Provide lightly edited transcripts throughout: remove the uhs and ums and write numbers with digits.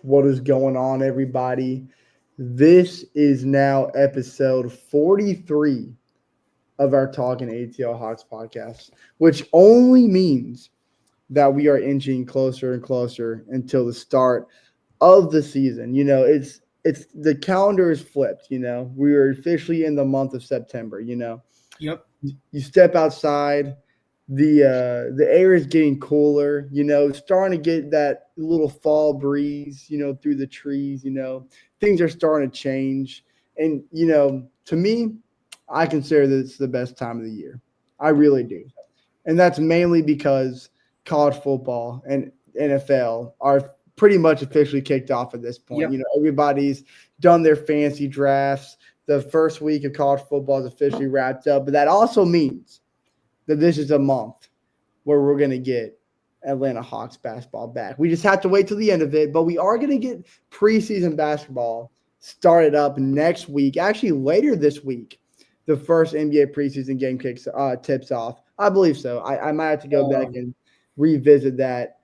What is going on, everybody? This is now episode 43 of our Talkin ATL Hawks podcast, which only means that we are inching closer and closer until the start of the season. It's the calendar is flipped. We are officially in the month of September. Yep. You step outside, the air is getting cooler, starting to get that little fall breeze, through the trees, things are starting to change. And to me, I consider this the best time of the year. I really do. And that's mainly because college football and NFL are pretty much officially kicked off at this point. Yep. Everybody's done their fancy drafts. The first week of college football is officially wrapped up, but that also means that this is a month where we're going to get Atlanta Hawks basketball back. We just have to wait till the end of it, but we are going to get preseason basketball started up next week. Actually, later this week, the first NBA preseason game tips off. I believe so. I might have to go back and revisit that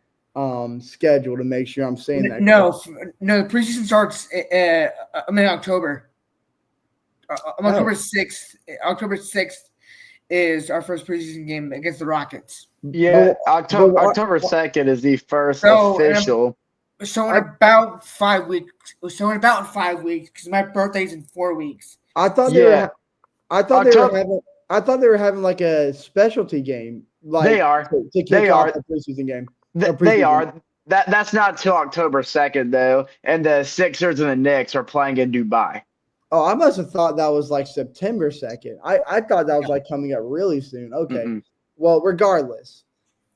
schedule to make sure I'm saying that. No. The preseason starts in October. October 6th. October 6th is our first preseason game against the Rockets. Yeah, October 2nd is the first official. So in about 5 weeks. Because my birthday's in 4 weeks. I thought they were having like a specialty game. Like they are. To kick off the preseason game. They are. That's not till October 2nd though, and the Sixers and the Knicks are playing in Dubai. Oh, I must have thought that was like September 2nd. I thought that was like coming up really soon. Okay. Mm-mm. Well, regardless,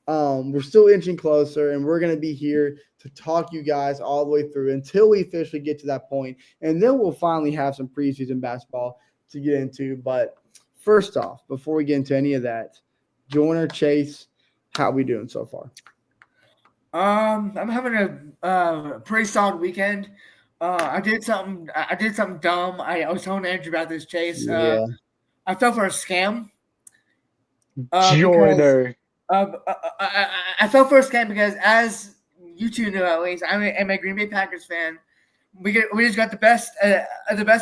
we're still inching closer, and we're going to be here to talk you guys all the way through until we officially get to that point, and then we'll finally have some preseason basketball to get into. But first off, before we get into any of that, Joyner, Chase, how we doing so far? I'm having a pretty solid weekend. I did something dumb. I was telling Andrew about this, Chase. Yeah. I fell for a scam. Joyner. I fell for a scam because, as you two know at least, I'm a Green Bay Packers fan. We just got the best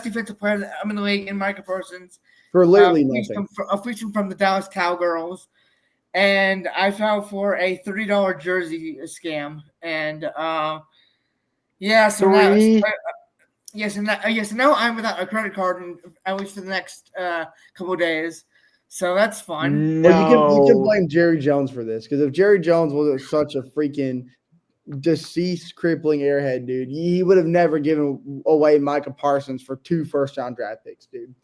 defensive player in the league in Micah Parsons. For literally nothing. A feature from the Dallas Cowgirls. And I fell for a $30 jersey scam. And so now I'm without a credit card, at least for the next couple of days. So that's fun. No. Well, you can blame Jerry Jones for this, because if Jerry Jones wasn't such a freaking deceased, crippling airhead, dude, he would have never given away Micah Parsons for 2 first-round draft picks, dude.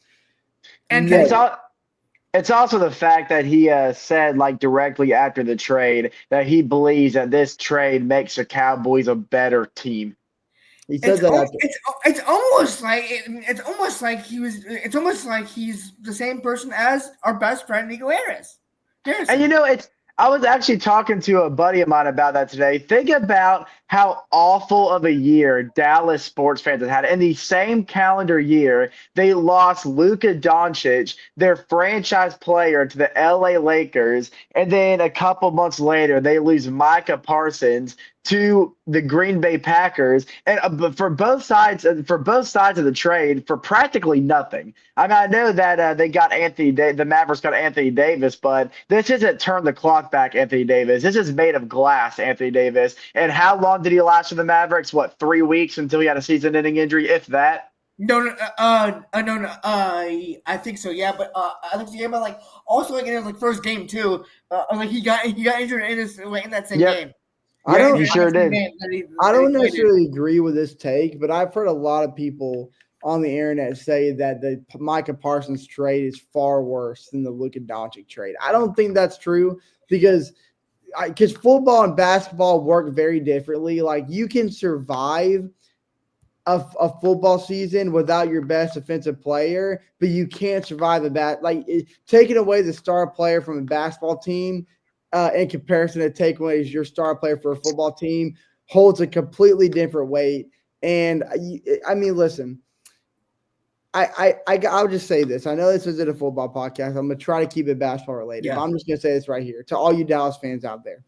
And it's also the fact that he said, like, directly after the trade that he believes that this trade makes the Cowboys a better team. He said it's almost like he's the same person as our best friend Nico Harris. And I was actually talking to a buddy of mine about that today. Think about how awful of a year Dallas sports fans have had. In the same calendar year, they lost Luka Doncic, their franchise player, to the LA Lakers, and then a couple months later, they lose Micah Parsons to the Green Bay Packers, and for both sides of the trade, for practically nothing. I mean, I know that they got the Mavericks got Anthony Davis, but this isn't turn the clock back Anthony Davis. This is made of glass Anthony Davis. And how long did he last for the Mavericks? 3 weeks until he had a season-ending injury, if that? No. I think so. Yeah, but I think so. But also in his first game too. He got injured in that same game. I don't necessarily agree with this take, but I've heard a lot of people on the internet say that the Micah Parsons trade is far worse than the Luka Doncic trade. I don't think that's true because football and basketball work very differently. Like, you can survive a football season without your best offensive player, but you can't survive taking away the star player from a basketball team in comparison to take away your star player for a football team holds a completely different weight. And I mean, listen, I'll just say this. I know this isn't a football podcast. I'm going to try to keep it basketball related. Yeah. But I'm just going to say this right here to all you Dallas fans out there.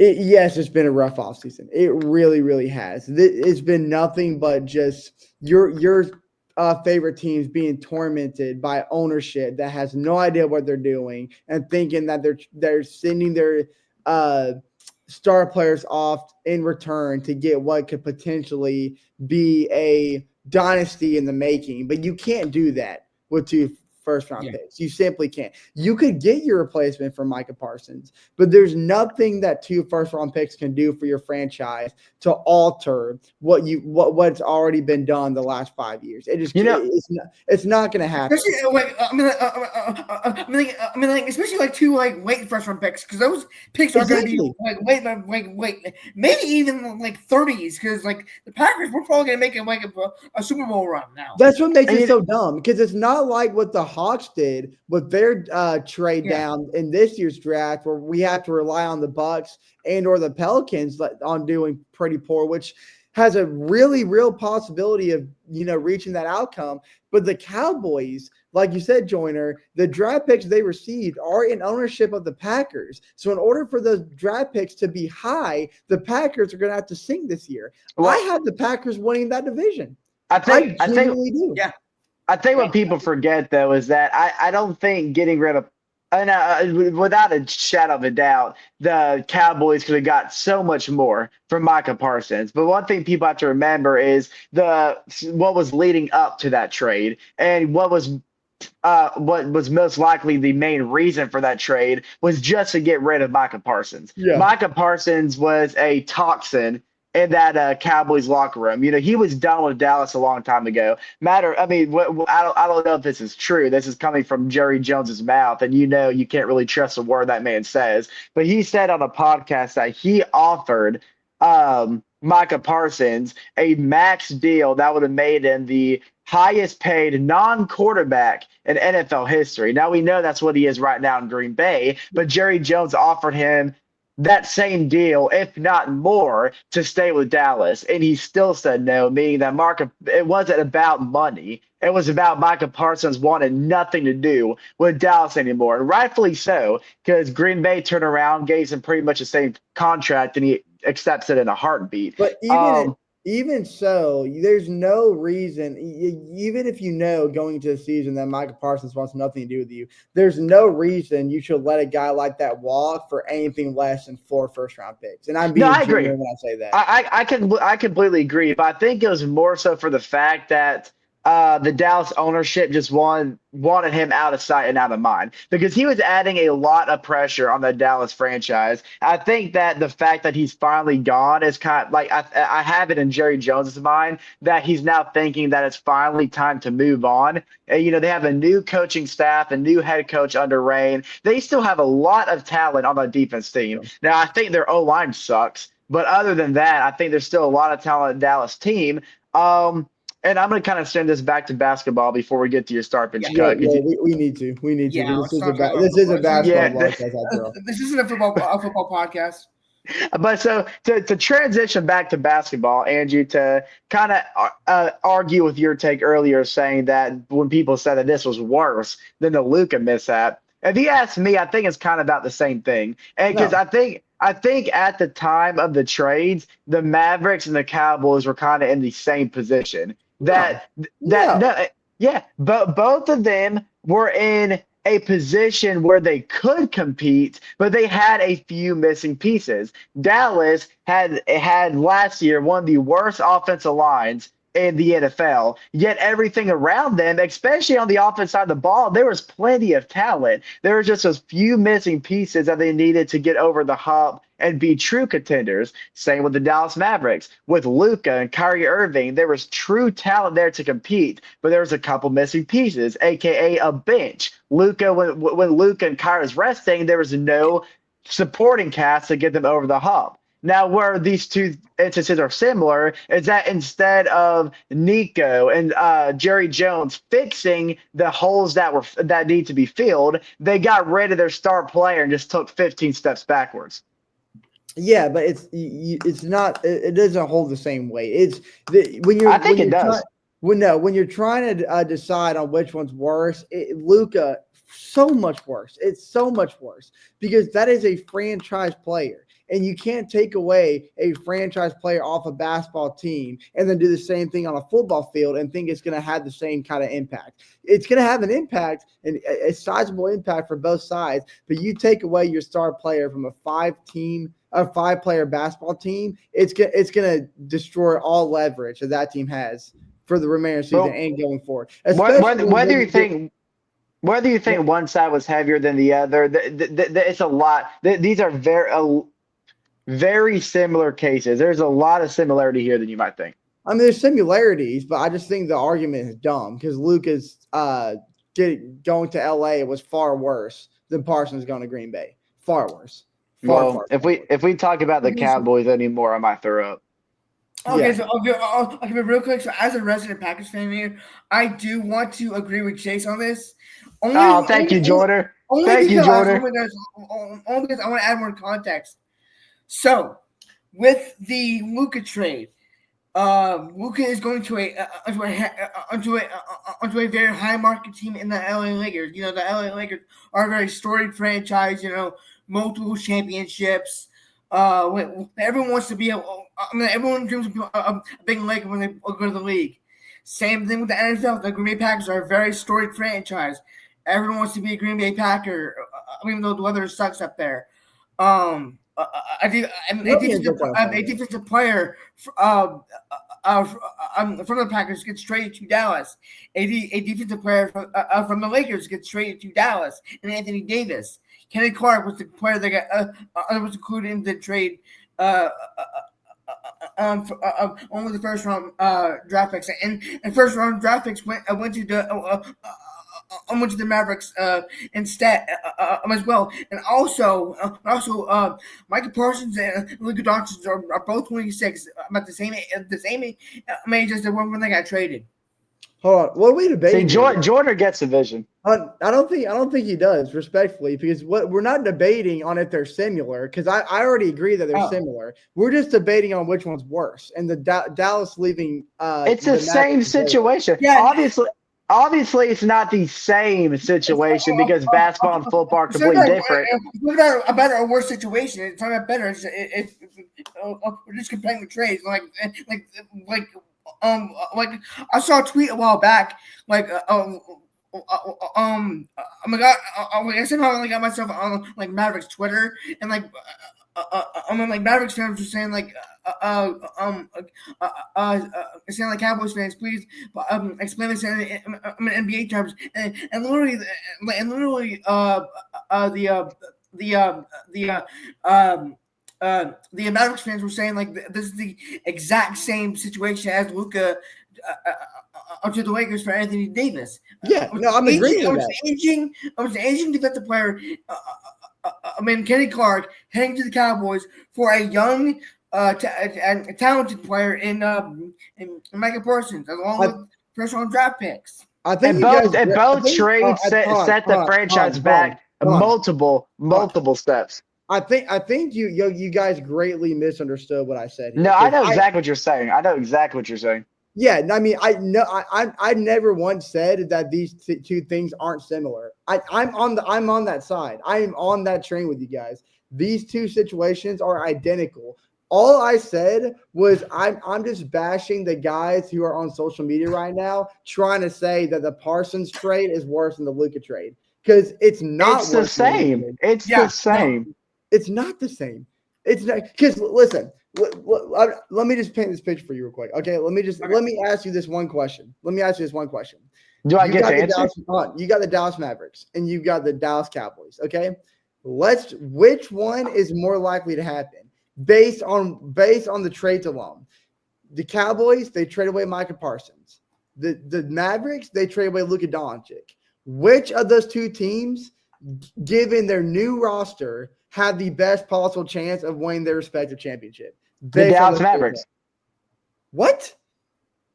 Yes, it's been a rough offseason. It really, really has. It's been nothing but just your favorite teams being tormented by ownership that has no idea what they're doing and thinking that they're sending their uh, star players off in return to get what could potentially be a dynasty in the making. But you can't do that with two first round picks. You simply can't. You could get your replacement for Micah Parsons, but there's nothing that two first round picks can do for your franchise to alter what's already been done the last 5 years. It's not going to happen. Especially like especially like two like late first round picks, because those picks are going to be like wait, maybe even like 30s, because like the Packers, we're probably going to make it like a Super Bowl run now. That's what makes it so dumb, because it's not like what the Hawks did with their trade down in this year's draft, where we have to rely on the Bucks and or the Pelicans on doing pretty poor, which has a really real possibility of reaching that outcome. But the Cowboys, like you said, Joyner, the draft picks they received are in ownership of the Packers. So in order for those draft picks to be high, the Packers are going to have to sink this year. Well, I have the Packers winning that division. I think do. Yeah. I think what people forget, though, is that I don't think getting rid of without a shadow of a doubt, the Cowboys could have got so much more from Micah Parsons. But one thing people have to remember is what was leading up to that trade, and what was most likely the main reason for that trade was just to get rid of Micah Parsons. Yeah. Micah Parsons was a toxin in that Cowboys locker room. He was done with Dallas a long time ago. I don't know if this is true. This is coming from Jerry Jones's mouth, and you can't really trust a word that man says. But he said on a podcast that he offered Micah Parsons a max deal that would have made him the highest paid non-quarterback in NFL history. Now, we know that's what he is right now in Green Bay, but Jerry Jones offered him that same deal, if not more, to stay with Dallas. And he still said no, meaning that it wasn't about money. It was about Micah Parsons wanted nothing to do with Dallas anymore. And rightfully so, because Green Bay turned around, gave him pretty much the same contract, and he accepts it in a heartbeat. But even so, there's no reason, even if going into the season that Micah Parsons wants nothing to do with you, there's no reason you should let a guy like that walk for anything less than 4 first-round picks. And I'm being genuine when I say that. I completely agree, but I think it was more so for the fact that the Dallas ownership just wanted him out of sight and out of mind, because he was adding a lot of pressure on the Dallas franchise. I think that the fact that he's finally gone is kind of like I have it in Jerry Jones's mind that he's now thinking that it's finally time to move on. And, they have a new coaching staff, a new head coach under Rain. They still have a lot of talent on the defense team. Now, I think their O-line sucks, but other than that, I think there's still a lot of talent in the Dallas team. And I'm going to kind of send this back to basketball before we get to your start bench cut. Yeah, we need to. We need to. This is a basketball podcast. This isn't a football podcast. But so to transition back to basketball, Andrew, to kind of argue with your take earlier, saying that when people said that this was worse than the Luka mishap, if you ask me, I think it's kind of about the same thing. And because I think at the time of the trades, the Mavericks and the Cowboys were kind of in the same position. But both of them were in a position where they could compete, but they had a few missing pieces. Dallas had last year one of the worst offensive lines in the NFL, yet everything around them, especially on the offense side of the ball, there was plenty of talent. There were just a few missing pieces that they needed to get over the hump and be true contenders. Same with the Dallas Mavericks. With Luka and Kyrie Irving, there was true talent there to compete, but there was a couple missing pieces, aka a bench. Luka, when Luka and Kyrie was resting, there was no supporting cast to get them over the hump. Now, where these two instances are similar is that instead of Nico and Jerry Jones fixing the holes that need to be filled, they got rid of their star player and just took 15 steps backwards. Yeah, but it's not. It doesn't hold the same weight. I think it does. When you're trying to decide on which one's worse, Luka, so much worse. It's so much worse because that is a franchise player. And you can't take away a franchise player off a basketball team and then do the same thing on a football field and think it's going to have the same kind of impact. It's going to have an impact, and a sizable impact for both sides, but you take away your star player from a five-player basketball team, it's going to destroy all leverage that team has for the remainder of the season and going forward. Whether you think one side was heavier than the other, it's a lot. These are very similar cases. There's a lot of similarity here than you might think. I mean, there's similarities, but I just think the argument is dumb because Luka's going to LA was far worse than Parsons going to Green Bay. Far worse. Far if we talk about the Cowboys anymore, I might throw up. Okay, yeah. So I'll keep it real quick. So as a resident Packers fan here, I do want to agree with Chase on this. Thank you, Jordan. Only because I want to add more context. So, with the Luka trade, Luka is going to a very high market team in the LA Lakers. You know, the LA Lakers are a very storied franchise. You know, multiple championships. Everyone wants to be everyone dreams of a big Laker when they go to the league. Same thing with the NFL. The Green Bay Packers are a very storied franchise. Everyone wants to be a Green Bay Packer, even though the weather sucks up there. A defensive player from the Packers gets traded to Dallas. A defensive player from the Lakers gets traded to Dallas, and Anthony Davis. Kenny Clark was the player that was included in the trade. Only the first round draft picks, and first round draft picks went to the Mavericks instead as well, and also Michael Parsons and Luka Doncic are both 26, about the same age as the one when they got traded. Hold on, what are we debating? Jordan gets a vision. I don't think he does, respectfully, because we're not debating on if they're similar, because I already agree that they're similar. We're just debating on which one's worse, and the Dallas leaving. It's the same situation. Yeah. Obviously, it's not the same situation because basketball and football are completely different. It's not a better or worse situation. It's not better. We're just comparing the trades. Like I saw a tweet a while back. Oh my god! I somehow got myself on Mavericks Twitter, and Mavericks fans were saying saying Cowboys fans, please explain this in NBA terms, and literally the Mavericks fans were saying this is the exact same situation as Luka to the Lakers for Anthony Davis. Yeah, no, I'm agreeing with that. I was an aging defensive player. Kenny Clark heading to the Cowboys for a young, talented player in Michael Parsons, along with first-round draft picks. I think both trades set the franchise back multiple steps. I think you guys greatly misunderstood what I said here. No, I know exactly what you're saying. Yeah, I mean, I never once said that these two things aren't similar. I'm on that side. I am on that train with you guys. These two situations are identical. All I said was I'm just bashing the guys who are on social media right now trying to say that the Parsons trade is worse than the Luka trade, because it's not. It's the same. It's the same. No, it's not the same. It's not, because listen. Let me just paint this picture for you real quick. Okay, let me ask you this one question. Do I get to answer? You got the Dallas Mavericks and you got the Dallas Cowboys. Okay, which one is more likely to happen based on the trades alone? The Cowboys, they trade away Micah Parsons. The Mavericks, they trade away Luka Doncic. Which of those two teams, given their new roster, have the best possible chance of winning their respective championship? The Dallas Mavericks. What?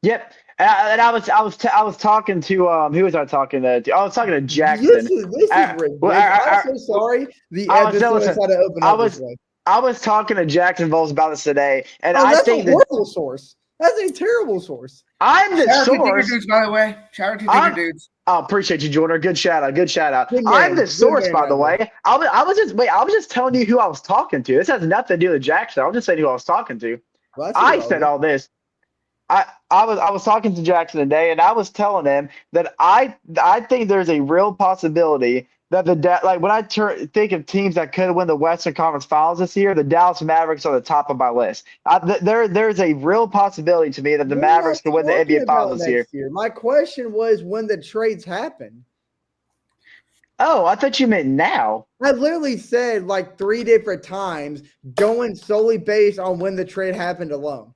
Yep. And I was talking to who was I talking to? I was talking to Jackson. This is ridiculous. I'm so sorry. I was talking to Jackson Voles about this today, and I think that's a horrible source. That's a terrible source. I'm the source. Dudes, by the way. Shout out to Digger Dudes. I appreciate you, Jordan. Good shout out. Good shout out. Good I'm man. the Good source, man by right the there. way. I was just telling you who I was talking to. This has nothing to do with Jackson. I was just saying who I was talking to. Well, that's I said irrelevant. all this. I was talking to Jackson today, and I was telling him that I think there's a real possibility that like when I think of teams that could win the Western Conference Finals this year, the Dallas Mavericks are the top of my list. There's a real possibility to me that the We're not Mavericks could win the talking NBA Finals about this year. next year. My question was when the trades happen. Oh, I thought you meant now. I literally said like 3 different times, going solely based on when the trade happened alone.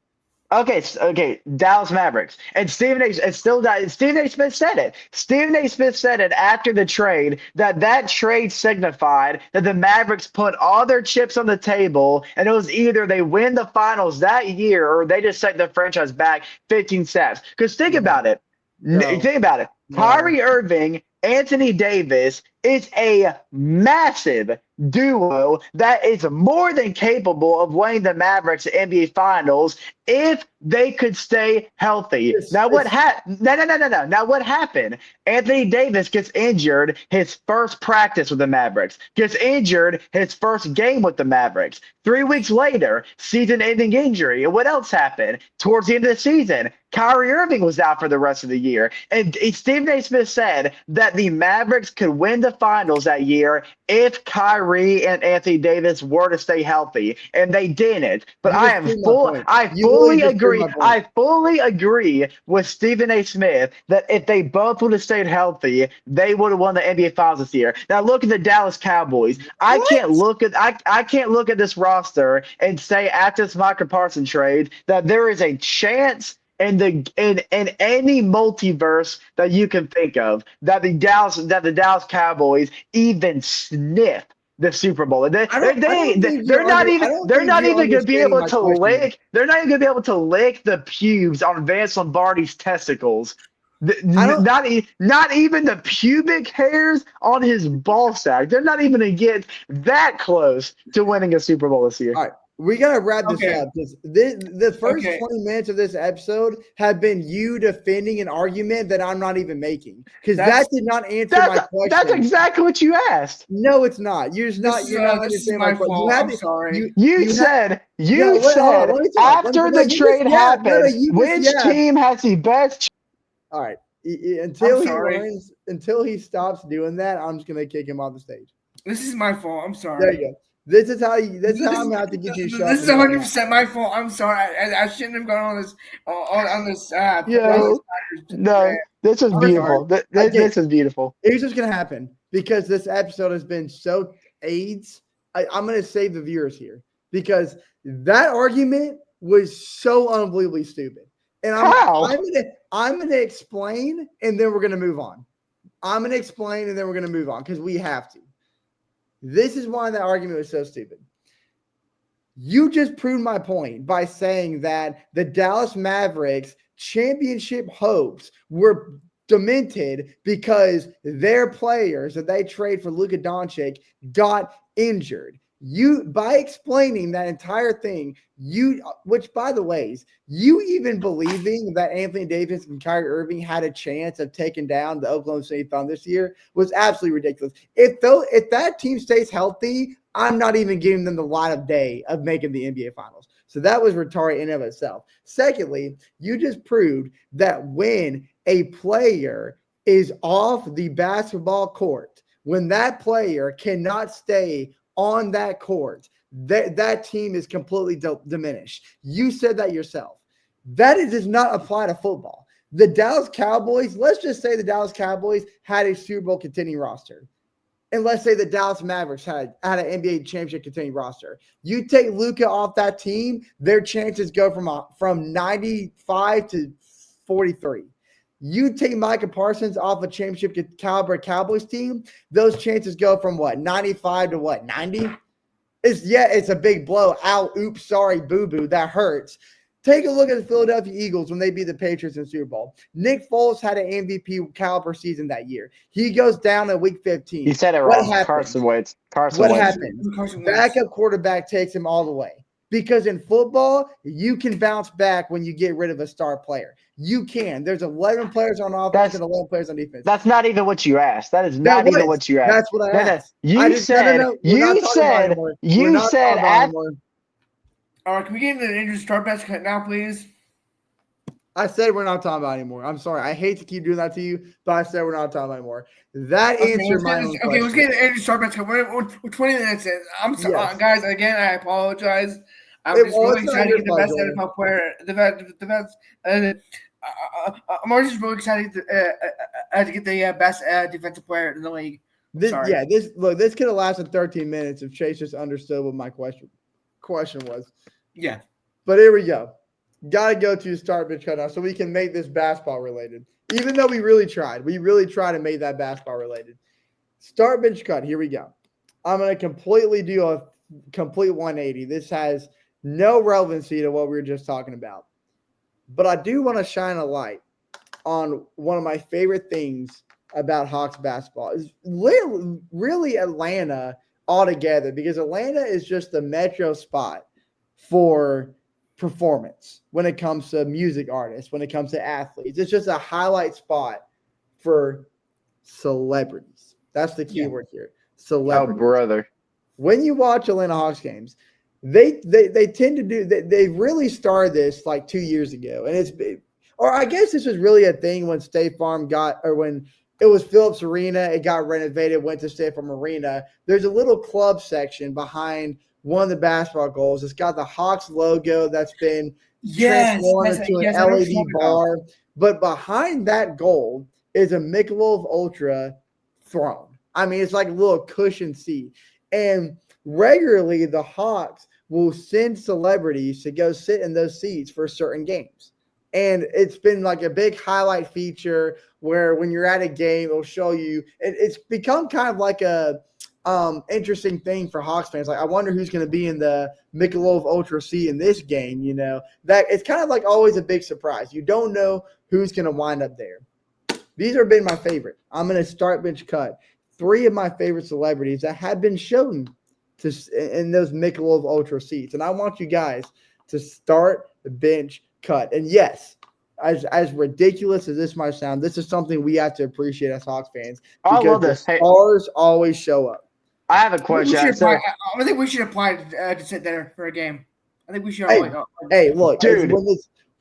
Okay, Dallas Mavericks. And Stephen A. Smith said it. Stephen A. Smith said it after the trade that trade signified that the Mavericks put all their chips on the table, and it was either they win the finals that year or they just set the franchise back 15 steps. Because think about it. No. Think about it. No. Kyrie Irving, Anthony Davis is a massive duo that is more than capable of winning the Mavericks NBA Finals if they could stay healthy. Now what happened? No. Now what happened? Anthony Davis gets injured his first practice with the Mavericks. Gets injured his first game with the Mavericks. 3 weeks later, season-ending injury. And what else happened? Towards the end of the season, Kyrie Irving was out for the rest of the year. And Stephen A. Smith said that the Mavericks could win the finals that year if Kyrie and Anthony Davis were to stay healthy. And they didn't. But I fully agree. I fully agree with Stephen A. Smith that if they both would have stayed healthy, they would have won the NBA Finals this year. Now look at the Dallas Cowboys. I can't look at this roster and say after this Michael Parsons trade that there is a chance in any multiverse that you can think of that the Dallas Cowboys even sniff the Super Bowl. They're not even going to be able to lick. They're not even going to be able to lick the pubes on Vince Lombardi's testicles. Not even the pubic hairs on his ball sack. They're not even going to get that close to winning a Super Bowl this year. All right. We got to wrap this up. The first 20 minutes of this episode have been you defending an argument that I'm not even making because that did not answer my question. That's exactly what you asked. No, it's not. You're not understanding my question. I'm sorry. You said after the trade happened, which team has the best? All right. Until he stops doing that, I'm just going to kick him off the stage. This is my fault. I'm sorry. There you go. This is how I'm going to have to get you shut. This is 100% my fault. I'm sorry. I shouldn't have gone on this app. No, this is beautiful. This is beautiful. Here's what's going to happen because this episode has been so AIDS. I'm going to save the viewers here because that argument was so unbelievably stupid. And I'm going to explain, and then we're going to move on. I'm going to explain, and then we're going to move on because we have to. This is why that argument was so stupid. You just proved my point by saying that the Dallas Mavericks championship hopes were demented because their players that they trade for Luka Doncic got injured. By explaining that entire thing, which by the way, you even believing that Anthony Davis and Kyrie Irving had a chance of taking down the Oklahoma City Thunder this year was absolutely ridiculous. If that team stays healthy, I'm not even giving them the light of day of making the NBA Finals. So that was retarded in and of itself. Secondly, you just proved that when a player is off the basketball court, when that player cannot stay on that court, that team is completely diminished. You said that yourself. That does not apply to football. The Dallas Cowboys, let's just say the Dallas Cowboys had a Super Bowl contending roster. And let's say the Dallas Mavericks had an NBA championship contending roster. You take Luka off that team, their chances go from 95 to 43. You take Micah Parsons off a championship caliber Cowboys team, those chances go from 95 to 90? It's a big blow. Ow, oops, sorry, boo-boo, that hurts. Take a look at the Philadelphia Eagles when they beat the Patriots in the Super Bowl. Nick Foles had an MVP caliber season that year. He goes down in week 15. You said it wrong. Carson Wentz. What happened? Backup quarterback takes him all the way. Because in football, you can bounce back when you get rid of a star player. You can. There's 11 players on offense and 11 players on defense. That's not even what you asked. That is not even what you asked. That's what I asked. You said. We're not talking about it anymore. We're not talking about it anymore. All right, can we get into the injury start bench cut now, please? I said we're not talking about it anymore. I'm sorry. I hate to keep doing that to you, but I said we're not talking about it anymore. That answered my own question. Okay, let's get into the injury start bench cut. We're 20 minutes in. I'm sorry, guys. Again, I apologize. I'm just really excited to get the best NFL player. I'm already just really excited to get the best defensive player in the league. This could have lasted 13 minutes if Chase just understood what my question was. Yeah. But here we go. Got to go to start bench cut now so we can make this basketball related. Even though we really tried. We really tried to make that basketball related. Start bench cut. Here we go. I'm going to completely do a complete 180. This has no relevancy to what we were just talking about. But I do want to shine a light on one of my favorite things about Hawks basketball is really Atlanta altogether, because Atlanta is just the metro spot for performance when it comes to music artists, when it comes to athletes. It's just a highlight spot for celebrities. That's the key word here. Celebrities. Oh, brother. When you watch Atlanta Hawks games, they tend to do they really started this like 2 years ago, and I guess this was really a thing when State Farm when it was Phillips Arena, it got renovated, went to State Farm Arena. There's a little club section behind one of the basketball goals. It's got the Hawks logo that's been transformed into an LED bar, but behind that goal is a Michelob Ultra throne. I mean, it's like a little cushion seat, and regularly the Hawks will send celebrities to go sit in those seats for certain games. And it's been like a big highlight feature where when you're at a game, it'll show you. It's become kind of like a interesting thing for Hawks fans. Like, I wonder who's going to be in the Michelob Ultra seat in this game. You know, that it's kind of like always a big surprise. You don't know who's going to wind up there. These have been my favorite. I'm going to start bench cut 3 of my favorite celebrities that have been shown in those Michelob Ultra seats. And I want you guys to start the bench cut. And yes, as ridiculous as this might sound, this is something we have to appreciate as Hawks fans. I love this. The stars always show up. I have a question. I think we should apply to sit there for a game. I think we should. Hey, look, dude.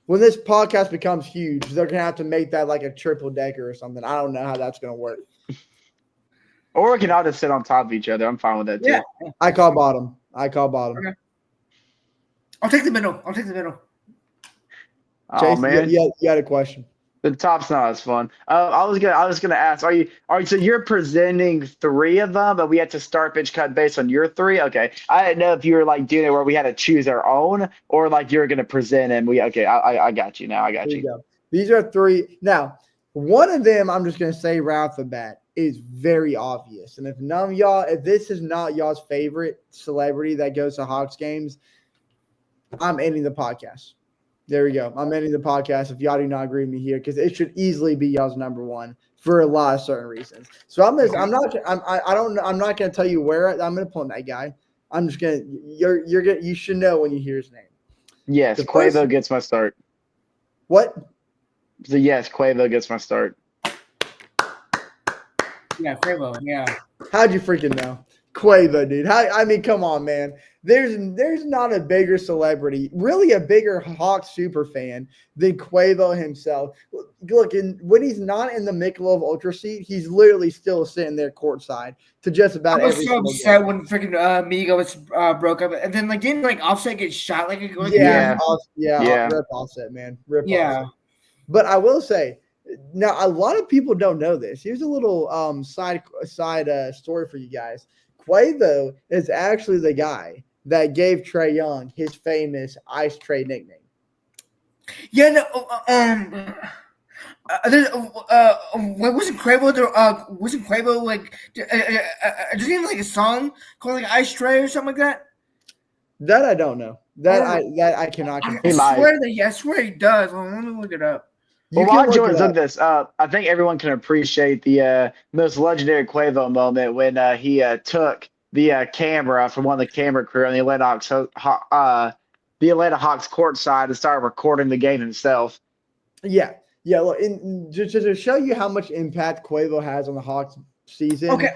When this podcast becomes huge, they're going to have to make that like a triple decker or something. I don't know how that's going to work. Or we can all just sit on top of each other. I'm fine with that too. Yeah. I call bottom. Okay. I'll take the middle. Oh, Chase, man. you had a question. The top's not as fun. I was gonna ask, so you're presenting 3 of them, but we had to start bench cut based on your 3? Okay. I didn't know if you were like doing it where we had to choose our own, or like you're gonna present and I got you now. I got you. Go. These are 3. Now, one of them I'm just gonna say right off the bat is very obvious. And if this is not y'all's favorite celebrity that goes to Hawks games, I'm ending the podcast. There we go. I'm ending the podcast if y'all do not agree with me here, because it should easily be y'all's number 1 for a lot of certain reasons. So I'm not gonna tell you where I'm gonna pull that guy. I'm just gonna you should know when you hear his name. Yes, Quavo gets my start. What? So yes, Quavo gets my start. Yeah, Quavo. Yeah. How'd you freaking know? Quavo, dude. I mean, come on, man. There's not a bigger celebrity, really a bigger Hawks super fan than Quavo himself. Look, when he's not in the Michelob Ultra seat, he's literally still sitting there courtside to just about every single game. I was so upset when freaking Migos broke up, and then didn't Offset get shot Rip Offset, man. Offset. But I will say, now a lot of people don't know this. Here's a little side story for you guys. Quavo is actually the guy that gave Trae Young his famous Ice Trae nickname. Yeah, wasn't Quavo wasn't Quavo like doesn't he have like a song called like Ice Trae or something like that? That I don't know. I cannot confirm. I swear he does. Let me look it up. Well, while Jordan's look this, I think everyone can appreciate the most legendary Quavo moment when he took camera from one of the camera crew on the Atlanta Hawks courtside and started recording the game himself. Yeah, yeah. Look, just to show you how much impact Quavo has on the Hawks season. Okay,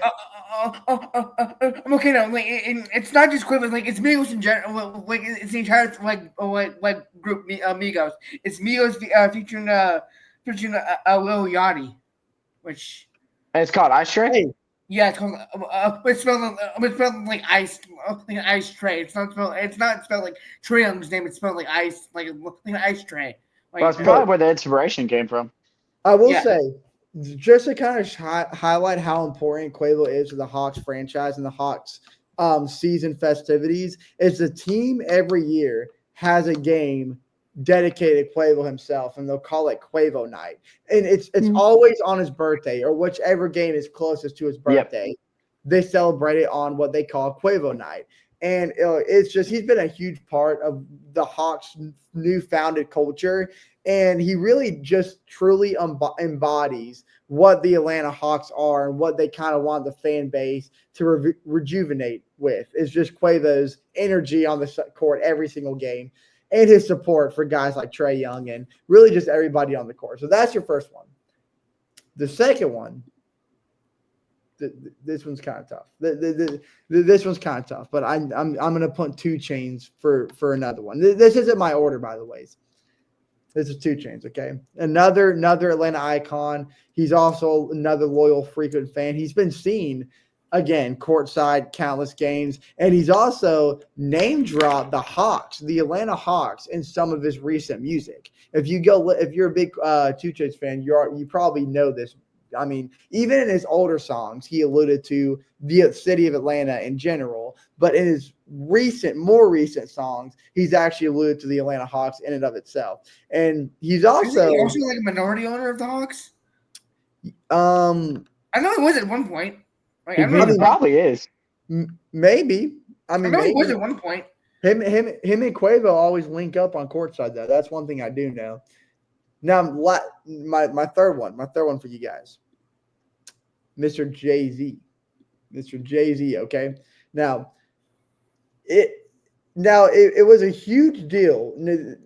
I'm okay now. Like, it's not just Quiver. Like, it's Migos in general. Like, it's the entire like group. Migos. It's Migos featuring Lil Yachty, which And it's called Ice Tray. Hey, yeah, it's called. It's spelled like ice, like an ice tray. It's not spelled. It's not spelled like Trae Young's name. It's spelled like ice, like an ice tray. Well, Like, it's probably where the inspiration came from. I will yeah. say, just to kind of highlight how important Quavo is to the Hawks franchise and the Hawks season festivities, is the team every year has a game dedicated to Quavo himself, and they'll call it Quavo Night. And it's always on his birthday or whichever game is closest to his birthday. Yep. They celebrate it on what they call Quavo Night. And it's just he's been a huge part of the Hawks' new founded culture. And he really just truly embodies what the Atlanta Hawks are and what they kind of want the fan base to rejuvenate with. Is just Quavo's energy on the court every single game and his support for guys like Trae Young and really just everybody on the court. So that's your first one. The second one, this one's kind of tough. This one's kind of tough, but I'm going to put 2 Chainz for another one. This isn't my order, by the way. This is 2 Chainz, okay? Another Atlanta icon. He's also another loyal, frequent fan. He's been seen, again, courtside, countless games, and he's also name-dropped the Hawks, the Atlanta Hawks, in some of his recent music. If you're a big 2 Chainz fan, you probably know this. I mean, even in his older songs, he alluded to the city of Atlanta in general, but in his more recent songs, he's actually alluded to the Atlanta Hawks in and of itself. And he's also like a minority owner of the Hawks. I know he was at one point. Like, he probably is. Maybe. I mean, he was at one point. Him and Quavo always link up on courtside, though. That's one thing I do know. Now, my third one for you guys. Mr. Jay-Z. Okay. Now, it was a huge deal. The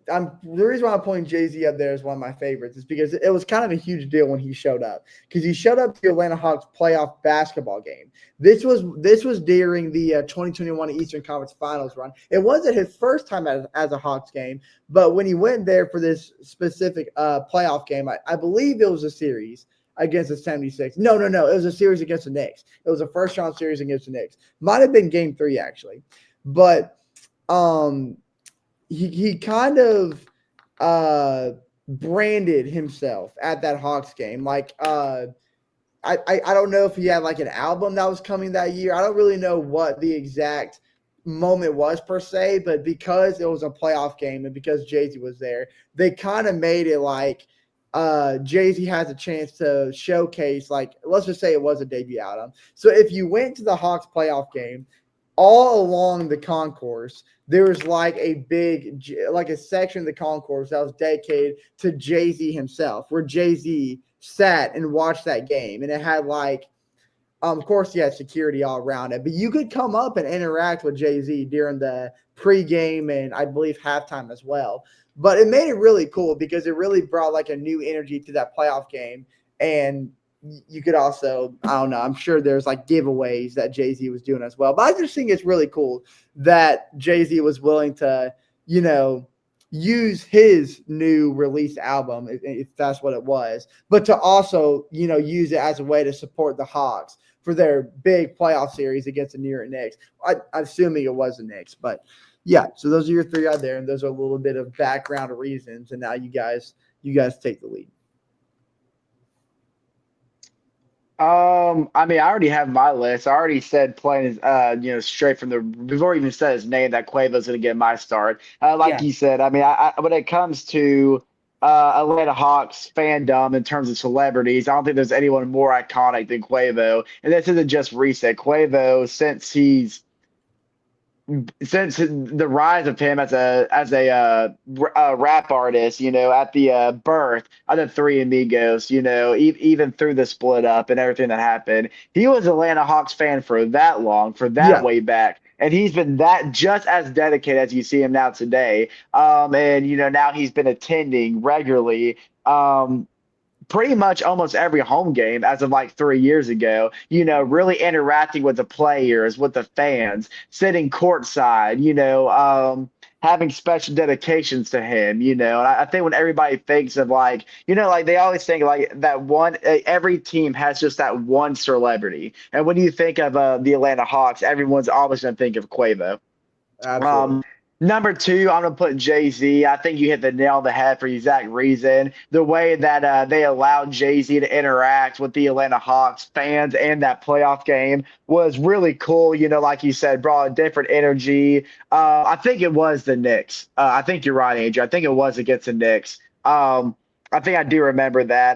reason why I'm putting Jay-Z up there as one of my favorites is because it was kind of a huge deal when he showed up, because he showed up to the Atlanta Hawks playoff basketball game. This was during the 2021 Eastern Conference Finals run. It wasn't his first time as a Hawks game, but when he went there for this specific playoff game, I believe it was a series against the 76. No. It was a series against the Knicks. It was a first-round series against the Knicks. Might have been Game 3, actually. But he kind of branded himself at that Hawks game. Like, I don't know if he had like an album that was coming that year. I don't really know what the exact moment was per se, but because it was a playoff game and because Jay-Z was there, they kind of made it like Jay-Z has a chance to showcase, like, let's just say it was a debut album. So if you went to the Hawks playoff game, all along the concourse, there was like a section of the concourse that was dedicated to Jay-Z himself, where Jay-Z sat and watched that game. And it had like, of course, he had security all around it, but you could come up and interact with Jay-Z during the pregame and I believe halftime as well. But it made it really cool because it really brought like a new energy to that playoff game. And you could also, I don't know, I'm sure there's like giveaways that Jay-Z was doing as well. But I just think it's really cool that Jay-Z was willing to, use his new released album, if that's what it was, but to also, use it as a way to support the Hawks for their big playoff series against the New York Knicks. I'm assuming it was the Knicks, but yeah. So those are your 3 out there, and those are a little bit of background reasons. And now you guys take the lead. I mean, I already have my list. I already said plain, straight from before I even said his name, that Quavo's going to get my start. You said, I mean, I when it comes to Atlanta Hawks fandom in terms of celebrities, I don't think there's anyone more iconic than Quavo. And this isn't just recent. Quavo, since he's since the rise of him as a rap artist, at the birth of the Three Amigos, even through the split up and everything that happened, he was an Atlanta Hawks fan for that long, for that Yeah, way back. And he's been that just as dedicated as you see him now today. And now he's been attending regularly. Pretty much almost every home game as of like 3 years ago, really interacting with the players, with the fans, sitting courtside, having special dedications to him, and I think when everybody thinks of like, like they always think like that one, every team has just that one celebrity. And when you think of the Atlanta Hawks, everyone's always going to think of Quavo. absolutely. Um, Number two, I'm gonna put Jay-Z. I think you hit the nail on the head for the exact reason. The way that they allowed Jay-Z to interact with the Atlanta Hawks fans and that playoff game was really cool. Like you said, brought a different energy. I think it was the Knicks. I think you're right, Andrew. I think it was against the Knicks. I think I do remember that.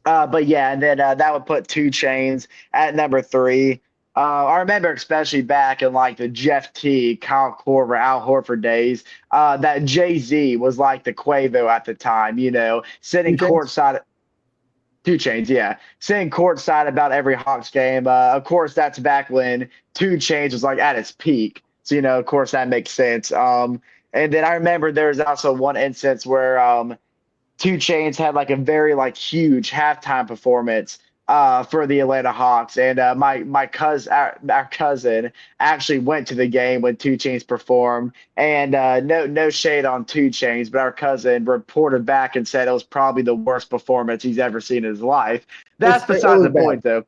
But yeah, and then that would put Two Chains at number three. I remember especially back in like the Jeff T, Kyle Korver, Al Horford days, that Jay-Z was like the Quavo at the time, Two sitting Chainz? courtside. Two Chains, yeah, sitting courtside about every Hawks game. Of course, that's back when Two Chains was like at its peak. So, of course, that makes sense. And then I remember there was also one instance where Two Chains had like a very like huge halftime performance for the Atlanta Hawks, and my cousin, our cousin, actually went to the game when Two Chains performed. And no shade on Two Chains, but our cousin reported back and said it was probably the worst performance he's ever seen in his life. That's It besides was the bad. point, though.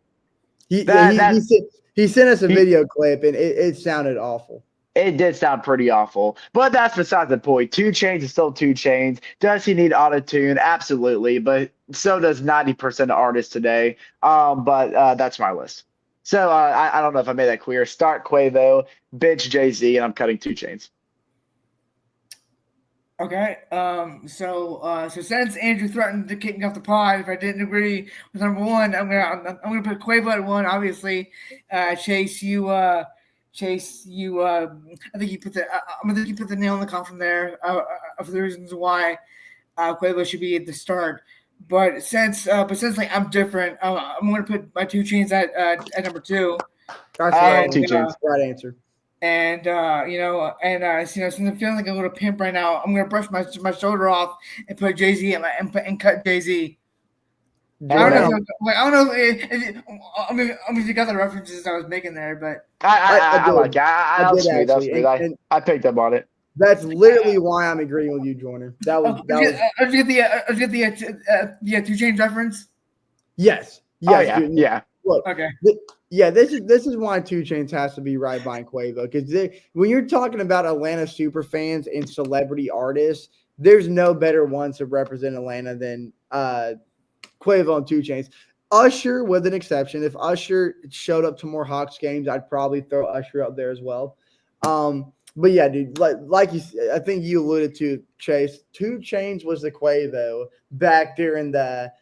Yeah, That that he sent us a he video clip and it sounded awful. It did sound pretty awful, but that's beside the point. Two Chains is still Two Chains. Does he need auto tune? Absolutely, but so does 90% of artists today. But that's my list. So I don't know if I made that clear. Start Quavo, bitch Jay-Z, and I'm cutting Two Chains. Okay. So since Andrew threatened to kick me off the pod if I didn't agree with number one, I'm gonna put Quavo at one. Obviously, Chase, I think you put the nail in the coffin there of the reasons why Quavo should be at the start. But since like I'm different, I'm gonna put my Two Chains at number two. That's I the right like And Two answer. Chains. Right answer. Since I'm feeling like a little pimp right now, I'm gonna brush my shoulder off and put Jay Z and cut Jay Z. I Hey don't know. Jordan, man, I don't know if you got the references I was making there, but I like did. it. I That was did smooth. That was actually. smooth. And I picked up on it. that's literally why I'm agreeing with you, Jordan. That was did you get the Two Chainz reference? yes. Oh Yes, yeah, dude. yeah. Look, Okay. yeah, this is why Two Chainz has to be right behind Quavo because when you're talking about Atlanta super fans and celebrity artists, there's no better ones to represent Atlanta than Quavo and Two Chainz. Usher, with an exception, if Usher showed up to more Hawks games, I'd probably throw Usher up there as well. But yeah, dude, like you, I think you alluded to Chase. Two Chainz was the Quavo back during the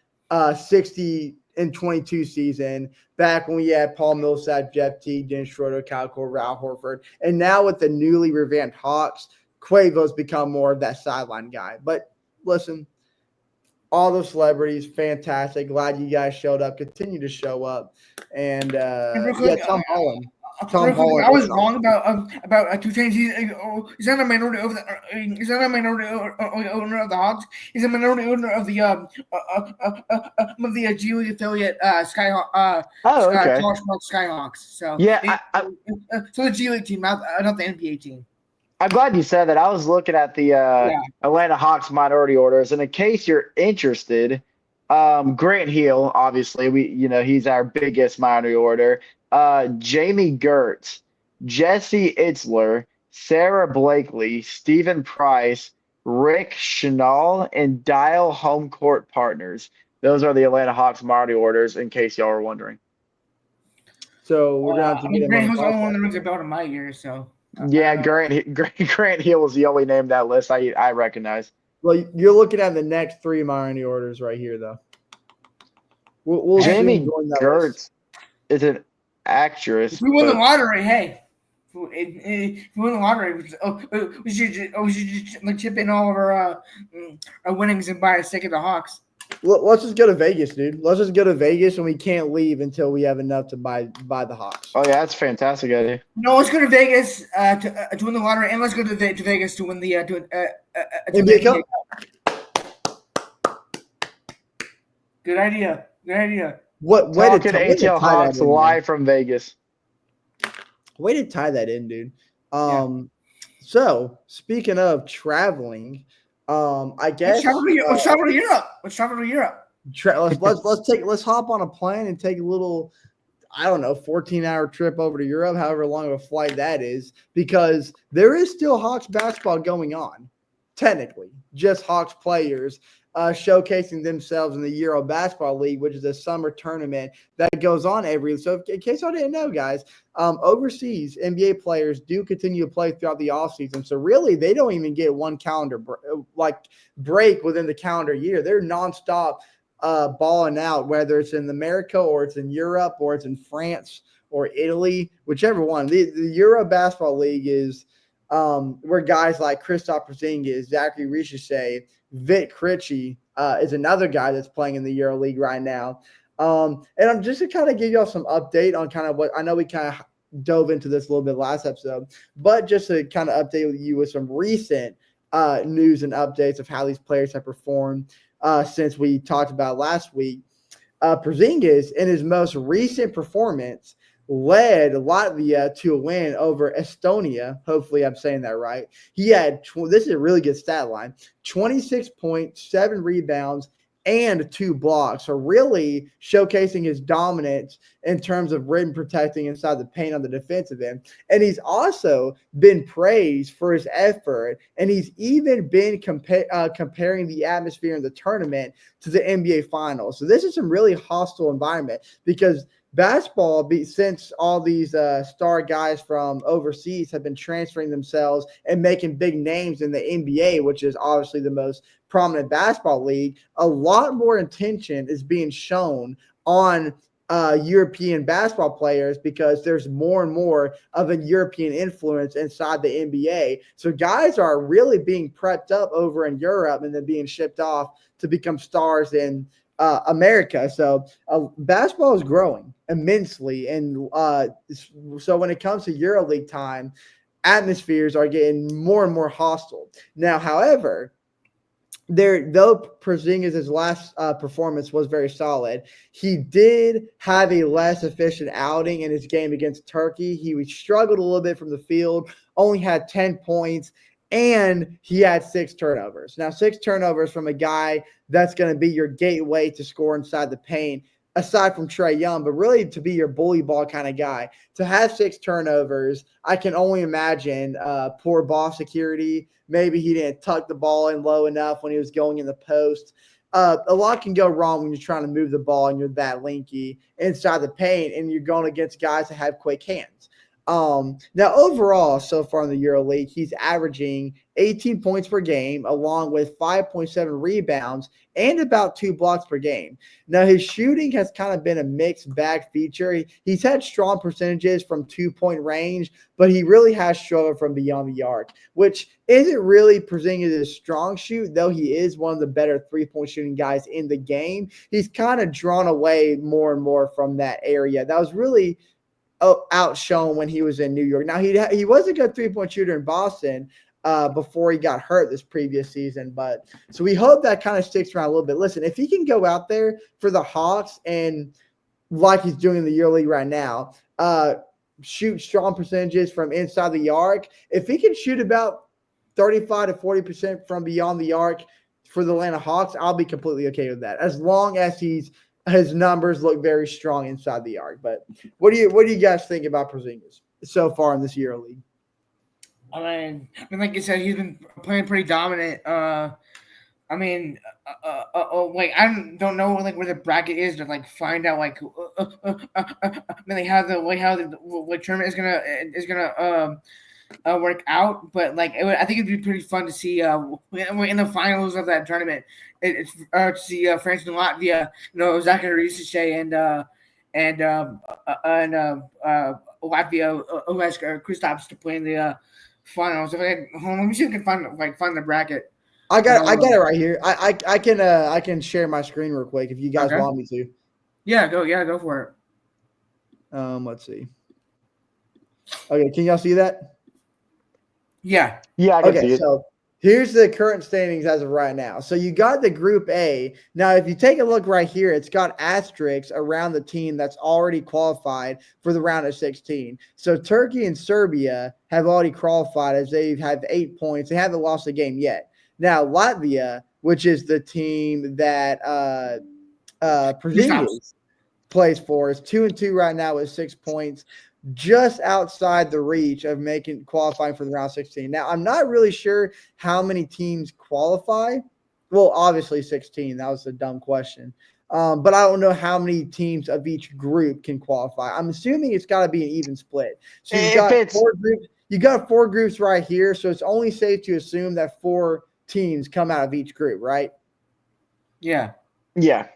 60 and 22 season, back when we had Paul Millsap, Jeff T, Dennis Schroeder, Kyle Korver, Al Horford, and now with the newly revamped Hawks, Quavo's become more of that sideline guy. But listen, all those celebrities, fantastic. Glad you guys showed up. Continue to show up. And And real yeah, quick, Tom Holland. real Tom quick, Holland I was was an wrong awesome. about Two Chainz. He's not a minority of the. He's not a minority owner of the Hawks. He's a minority owner of the G League affiliate Skyhawk, Oh, okay. College Park Skyhawks. So Yeah, so the G League team, not the NBA team. I'm glad you said that. I was looking at the Yeah. Atlanta Hawks minority orders, and in case you're interested, Grant Hill, obviously, he's our biggest minority order. Jamie Gertz, Jesse Itzler, Sarah Blakely, Stephen Price, Rick Schnall, and Dial Home Court Partners. Those are the Atlanta Hawks minority orders, in case y'all were wondering. So we're gonna have to I get mean, him on Grant the Hill's the only one podcast. that rings a bell to my ears. So I Yeah, don't know. Grant Hill is the only name that list I recognize. Well, you're looking at the next three minority orders right here, though. We'll soon Jamie join that list. Gertz is an actress, If we won the but lottery, hey. if you win the lottery, we should just like chip in all of our winnings and buy a stick at the Hawks. Let's just go to Vegas, dude. Let's just go to Vegas, and we can't leave until we have enough to buy the Hawks. Oh yeah, that's a fantastic idea. No, let's go to Vegas to win the lottery, and let's go to Vegas to win the NBA Cup. Good idea. Good idea. What way to Talkin way to ATL tie Hawks that in, live from Vegas. Way to tie that in, dude. Yeah. So speaking of traveling, I guess let's travel to Europe. Let's travel to Europe. Let's hop on a plane and take a little, I don't know, 14-hour trip over to Europe, however long of a flight that is, because there is still Hawks basketball going on. Technically, just Hawks players showcasing themselves in the Euro Basketball League, which is a summer tournament that goes on every. So, in case I didn't know, guys, overseas NBA players do continue to play throughout the offseason. So, really, they don't even get one calendar break within the calendar year. They're nonstop balling out, whether it's in America or it's in Europe or it's in France or Italy, whichever one. The Euro Basketball League is where guys like Kristaps Porzingis, Zachary Richardson, Vic Krejci is another guy that's playing in the Euro League right now. And I'm just to kind of give y'all some update on kind of what I know we kind of dove into this a little bit last episode, but just to kind of update you with some recent news and updates of how these players have performed since we talked about last week. Porzingis, in his most recent performance, led Latvia to a win over Estonia. Hopefully I'm saying that right. He had, this is a really good stat line, 26 points, 7 rebounds, and 2 blocks. So really showcasing his dominance in terms of rim protecting inside the paint on the defensive end. And he's also been praised for his effort, and he's even been comparing the atmosphere in the tournament to the NBA Finals. So this is some really hostile environment because basketball, since all these star guys from overseas have been transferring themselves and making big names in the NBA, which is obviously the most prominent basketball league, a lot more attention is being shown on European basketball players because there's more and more of a European influence inside the NBA. So guys are really being prepped up over in Europe and then being shipped off to become stars in America. So basketball is growing immensely. And so when it comes to EuroLeague time, atmospheres are getting more and more hostile. Now, however, though Porzingis' last performance was very solid, he did have a less efficient outing in his game against Turkey. He struggled a little bit from the field, only had 10 points, and he had 6 turnovers. Now, 6 turnovers from a guy that's going to be your gateway to score inside the paint, aside from Trae Young, but really to be your bully ball kind of guy. To have 6 turnovers, I can only imagine poor ball security. Maybe he didn't tuck the ball in low enough when he was going in the post. A lot can go wrong when you're trying to move the ball and you're that lanky inside the paint and you're going against guys that have quick hands. Now, overall, so far in the EuroLeague, he's averaging 18 points per game, along with 5.7 rebounds and about 2 blocks per game. Now, his shooting has kind of been a mixed bag feature. He's had strong percentages from 2-point range, but he really has struggled from beyond the arc, which isn't really Porzingis' strong shoot, though he is one of the better 3-point shooting guys in the game. He's kind of drawn away more and more from that area. That was really outshone when he was in New York. Now, he was a good 3-point shooter in Boston before he got hurt this previous season. But so we hope that kind of sticks around a little bit. Listen, if he can go out there for the Hawks and like he's doing in the EuroLeague right now, shoot strong percentages from inside the arc, if he can shoot about 35 to 40% from beyond the arc for the Atlanta Hawks, I'll be completely okay with that, as long as his numbers look very strong inside the arc. But what do you guys think about Porzingis so far in this EuroLeague? I mean, like you said, he's been playing pretty dominant. I mean, like I don't know like where the bracket is to like find out like I mean like how the tournament is gonna work out, but like I think it'd be pretty fun to see in the finals of that tournament. It's to see France and Latvia, Zachary Richardson and Latvia who has Kristaps to play in the finals. Hold on, let me see if I can find the bracket. I got it right here. I can share my screen real quick if you guys Okay. want me to. Go for it. Let's see. Okay, can y'all see that? Yeah. Yeah, I can Okay, see it. so here's the current standings as of right now. So you got the Group A. Now, if you take a look right here, it's got asterisks around the team that's already qualified for the round of 16. So Turkey and Serbia have already qualified as they have 8 points. They haven't lost a game yet. Now, Latvia, which is the team that Porzingis plays for, is 2-2 right now with 6 points, just outside the reach of qualifying for the round 16. Now, I'm not really sure how many teams qualify. Well, obviously 16. That was a dumb question. But I don't know how many teams of each group can qualify. I'm assuming it's got to be an even split. So you've got 4 groups. You got 4 groups right here. So it's only safe to assume that 4 teams come out of each group, right? Yeah. Yeah.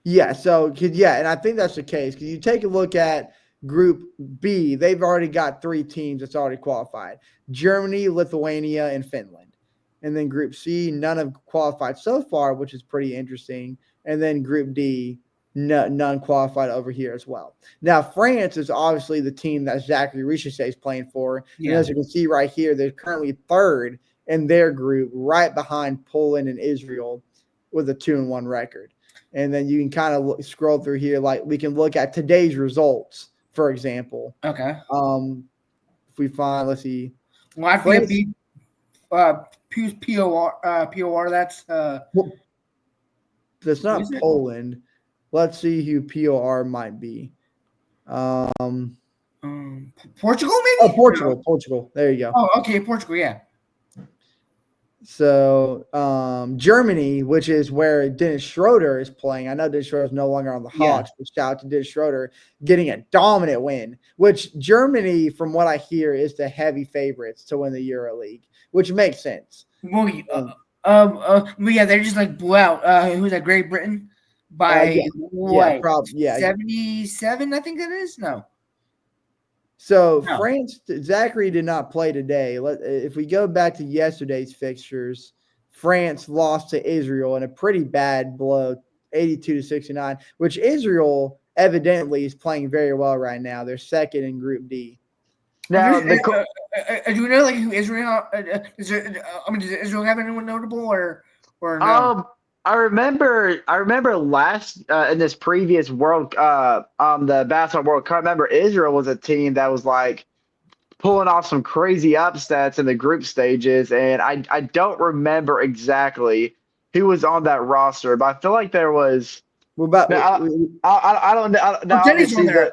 Yeah. So, and I think that's the case because you take a look at Group B, they've already got 3 teams that's already qualified: Germany, Lithuania, and Finland. And then Group C, none have qualified so far, which is pretty interesting. And then Group D, none qualified over here as well. Now, France is obviously the team that Zachary Richichet is playing for. Yeah. And as you can see right here, they're currently 3rd in their group, right behind Poland and Israel with a 2-1 record. And then you can kind of scroll through here. Like we can look at today's results, for example. Okay. If we find, let's see. Latvia beat POR. That's not Poland. Let's see who POR might be. Portugal, maybe? Oh, Portugal. Portugal. There you go. Oh, okay, Portugal, yeah. So Germany, which is where Dennis Schroeder is playing. I know Dennis Schroeder is no longer on the Hawks, but shout out to Dennis Schroeder getting a dominant win, which Germany, from what I hear, is the heavy favorites to win the EuroLeague, which makes sense. Well, yeah, they just like blew out who's that, Great Britain by what? 77, I think that is. No. So France, Zachary did not play today. If we go back to yesterday's fixtures, France lost to Israel in a pretty bad blow, 82-69, which Israel evidently is playing very well right now. They're 2nd in Group D. Now, do you know like who Israel? Does Israel have anyone notable or no? I remember last in this previous the basketball World Cup. I remember Israel was a team that was like pulling off some crazy upsets in the group stages, and I don't remember exactly who was on that roster, but I feel like there was. What about? I don't know. Jenny's on there.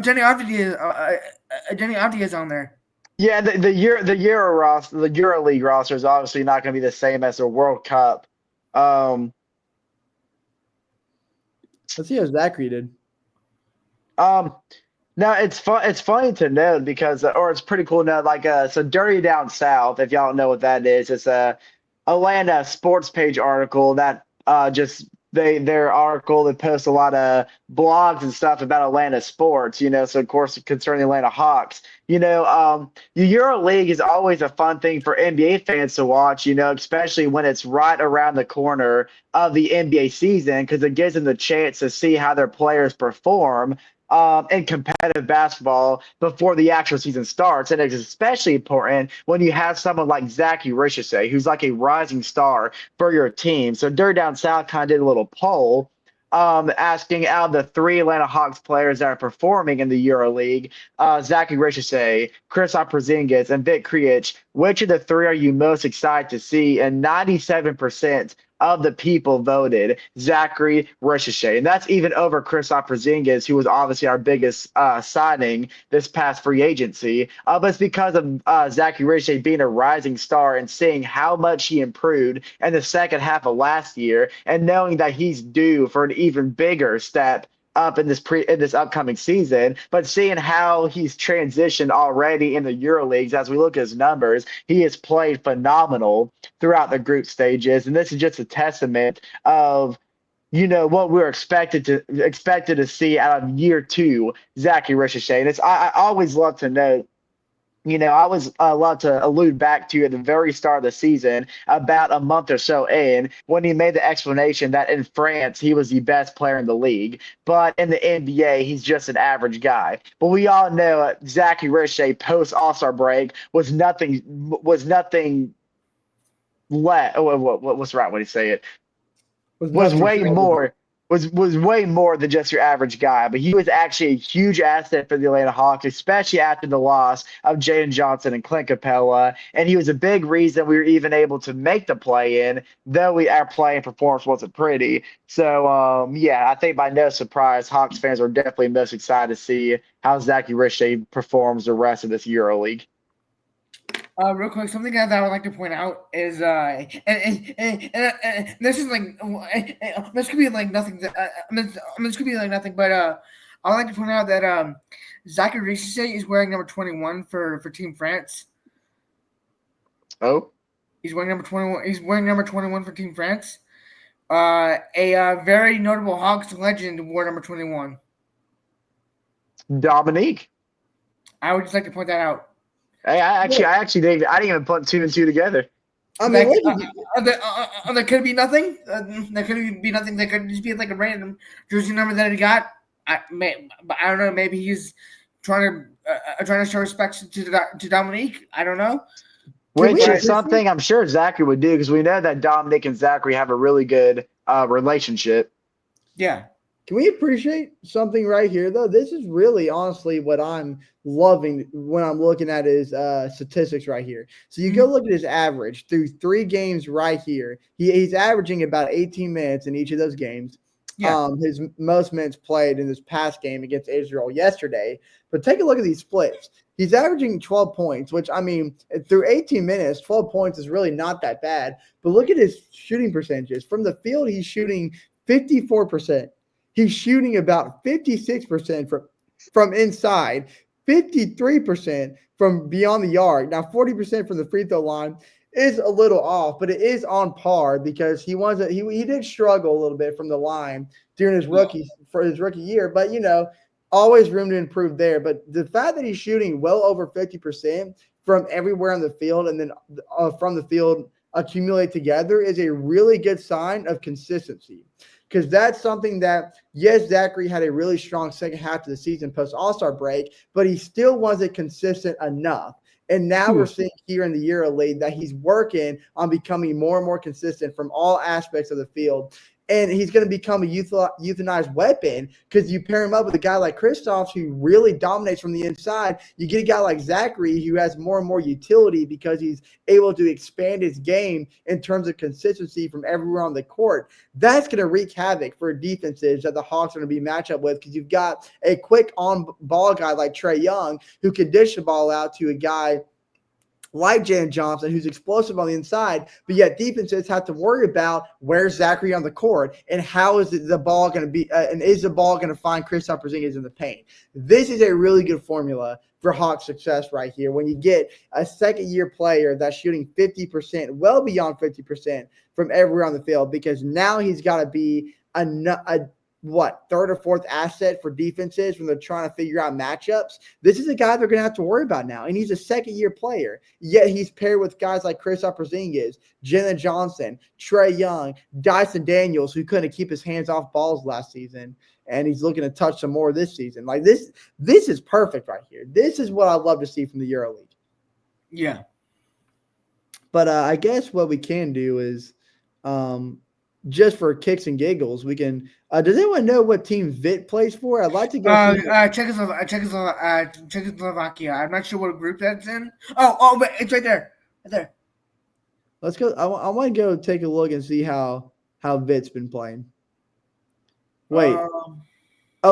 Jenny Avdi is on there. Yeah, the EuroLeague roster is obviously not going to be the same as the World Cup. Let's see how Zachary did. Now it's fun. It's funny to note because, or it's pretty cool to note. Like, so Dirty Down South. If y'all don't know what that is, it's a Atlanta sports page article that just their article. They post a lot of blogs and stuff about Atlanta sports. So of course concerning the Atlanta Hawks. The EuroLeague is always a fun thing for NBA fans to watch, especially when it's right around the corner of the NBA season, because it gives them the chance to see how their players perform in competitive basketball before the actual season starts. And it's especially important when you have someone like Zachary Richichet, who's like a rising star for your team. So Dirty Down South kind of did a little poll asking out of the 3 Atlanta Hawks players that are performing in the EuroLeague, Zachary Richichet, Kristaps Porzingis, and Vic Krejci, which of the 3 are you most excited to see? And 97% of the people voted Zachary Richichet. And that's even over Kristaps Porzingis, who was obviously our biggest signing this past free agency. But it's because of Zachary Richichet being a rising star and seeing how much he improved in the second half of last year, and knowing that he's due for an even bigger step up in this upcoming season, but seeing how he's transitioned already in the EuroLeagues. As we look at his numbers, he has played phenomenal throughout the group stages, and this is just a testament of what we're expected to see out of year two, Zachary Ricochet. And I always love to know. I always love to allude back to at the very start of the season, about a month or so in, when he made the explanation that in France he was the best player in the league, but in the NBA he's just an average guy. But we all know Zachary Ricochet post All-Star break was nothing what's the right way to say it? Was was nothing way short of more was way more than just your average guy. But he was actually a huge asset for the Atlanta Hawks, especially after the loss of Jaden Johnson and Clint Capella. And he was a big reason we were even able to make the play-in, though our play-in performance wasn't pretty. So yeah, I think by no surprise, Hawks fans are definitely most excited to see how Zachary Ricochet performs the rest of this EuroLeague. Real quick, something that I would like to point out is, and this is like, this could be like nothing. This could be like nothing, but I would like to point out that Zachary Ricochet is wearing number 21 for Team France. Oh, He's wearing number 21. He's wearing number 21 for Team France. A very notable Hawks legend wore number 21. Dominique. I would just like to point that out. Hey, I actually didn't even put two and two together. I mean, there could be nothing. There could be nothing. There could just be like a random jersey number that he got. I don't know. Maybe he's trying to show respect to Dominique. I don't know. Which is something I'm sure Zachary would do, because we know that Dominic and Zachary have a really good relationship. Yeah. Can we appreciate something right here, though? This is really, honestly, what I'm loving when I'm looking at his statistics right here. So you go look at his average through 3 games right here. He's averaging about 18 minutes in each of those games. Yeah. His most minutes played in this past game against Israel yesterday. But take a look at these splits. He's averaging 12 points, which, I mean, through 18 minutes, 12 points is really not that bad. But look at his shooting percentages. From the field, he's shooting 54%. He's shooting about 56% from inside, 53% from beyond the yard. Now, 40% from the free throw line is a little off, but it is on par, because he did struggle a little bit from the line during his rookie year. But, always room to improve there. But the fact that he's shooting well over 50% from everywhere on the field, and then from the field accumulate together, is a really good sign of consistency. Because that's something that, yes, Zachary had a really strong second half of the season post All-Star break, but he still wasn't consistent enough. And now we're seeing here in the EuroLeague that he's working on becoming more and more consistent from all aspects of the field. And he's going to become a euthanized weapon, because you pair him up with a guy like Kristaps, who really dominates from the inside. You get a guy like Zachary, who has more and more utility because he's able to expand his game in terms of consistency from everywhere on the court. That's going to wreak havoc for defenses that the Hawks are going to be matched up with, because you've got a quick on-ball guy like Trae Young, who can dish the ball out to a guy like Jaden Johnson, who's explosive on the inside, but yet defenses have to worry about where's Zachary on the court, and how is the ball going to be, and is the ball going to find Kristaps Porzingis in the paint. This is a really good formula for Hawks success right here, when you get a second-year player that's shooting 50%, well beyond 50% from everywhere on the field, because now he's got to be a third or fourth asset for defenses when they're trying to figure out matchups. This is a guy they're going to have to worry about now, and he's a second-year player. Yet he's paired with guys like Kristaps Porzingis, Jalen Johnson, Trae Young, Dyson Daniels, who couldn't keep his hands off balls last season, and he's looking to touch some more this season. Like this is perfect right here. This is what I'd love to see from the EuroLeague. Yeah. But I guess what we can do is, just for kicks and giggles, we can. Does anyone know what team Vit plays for? I'd like to go. Czechoslovakia. I'm not sure what group that's in. Oh, but it's right there. Right there. Let's go. I want to go take a look and see how Vit's been playing. Wait.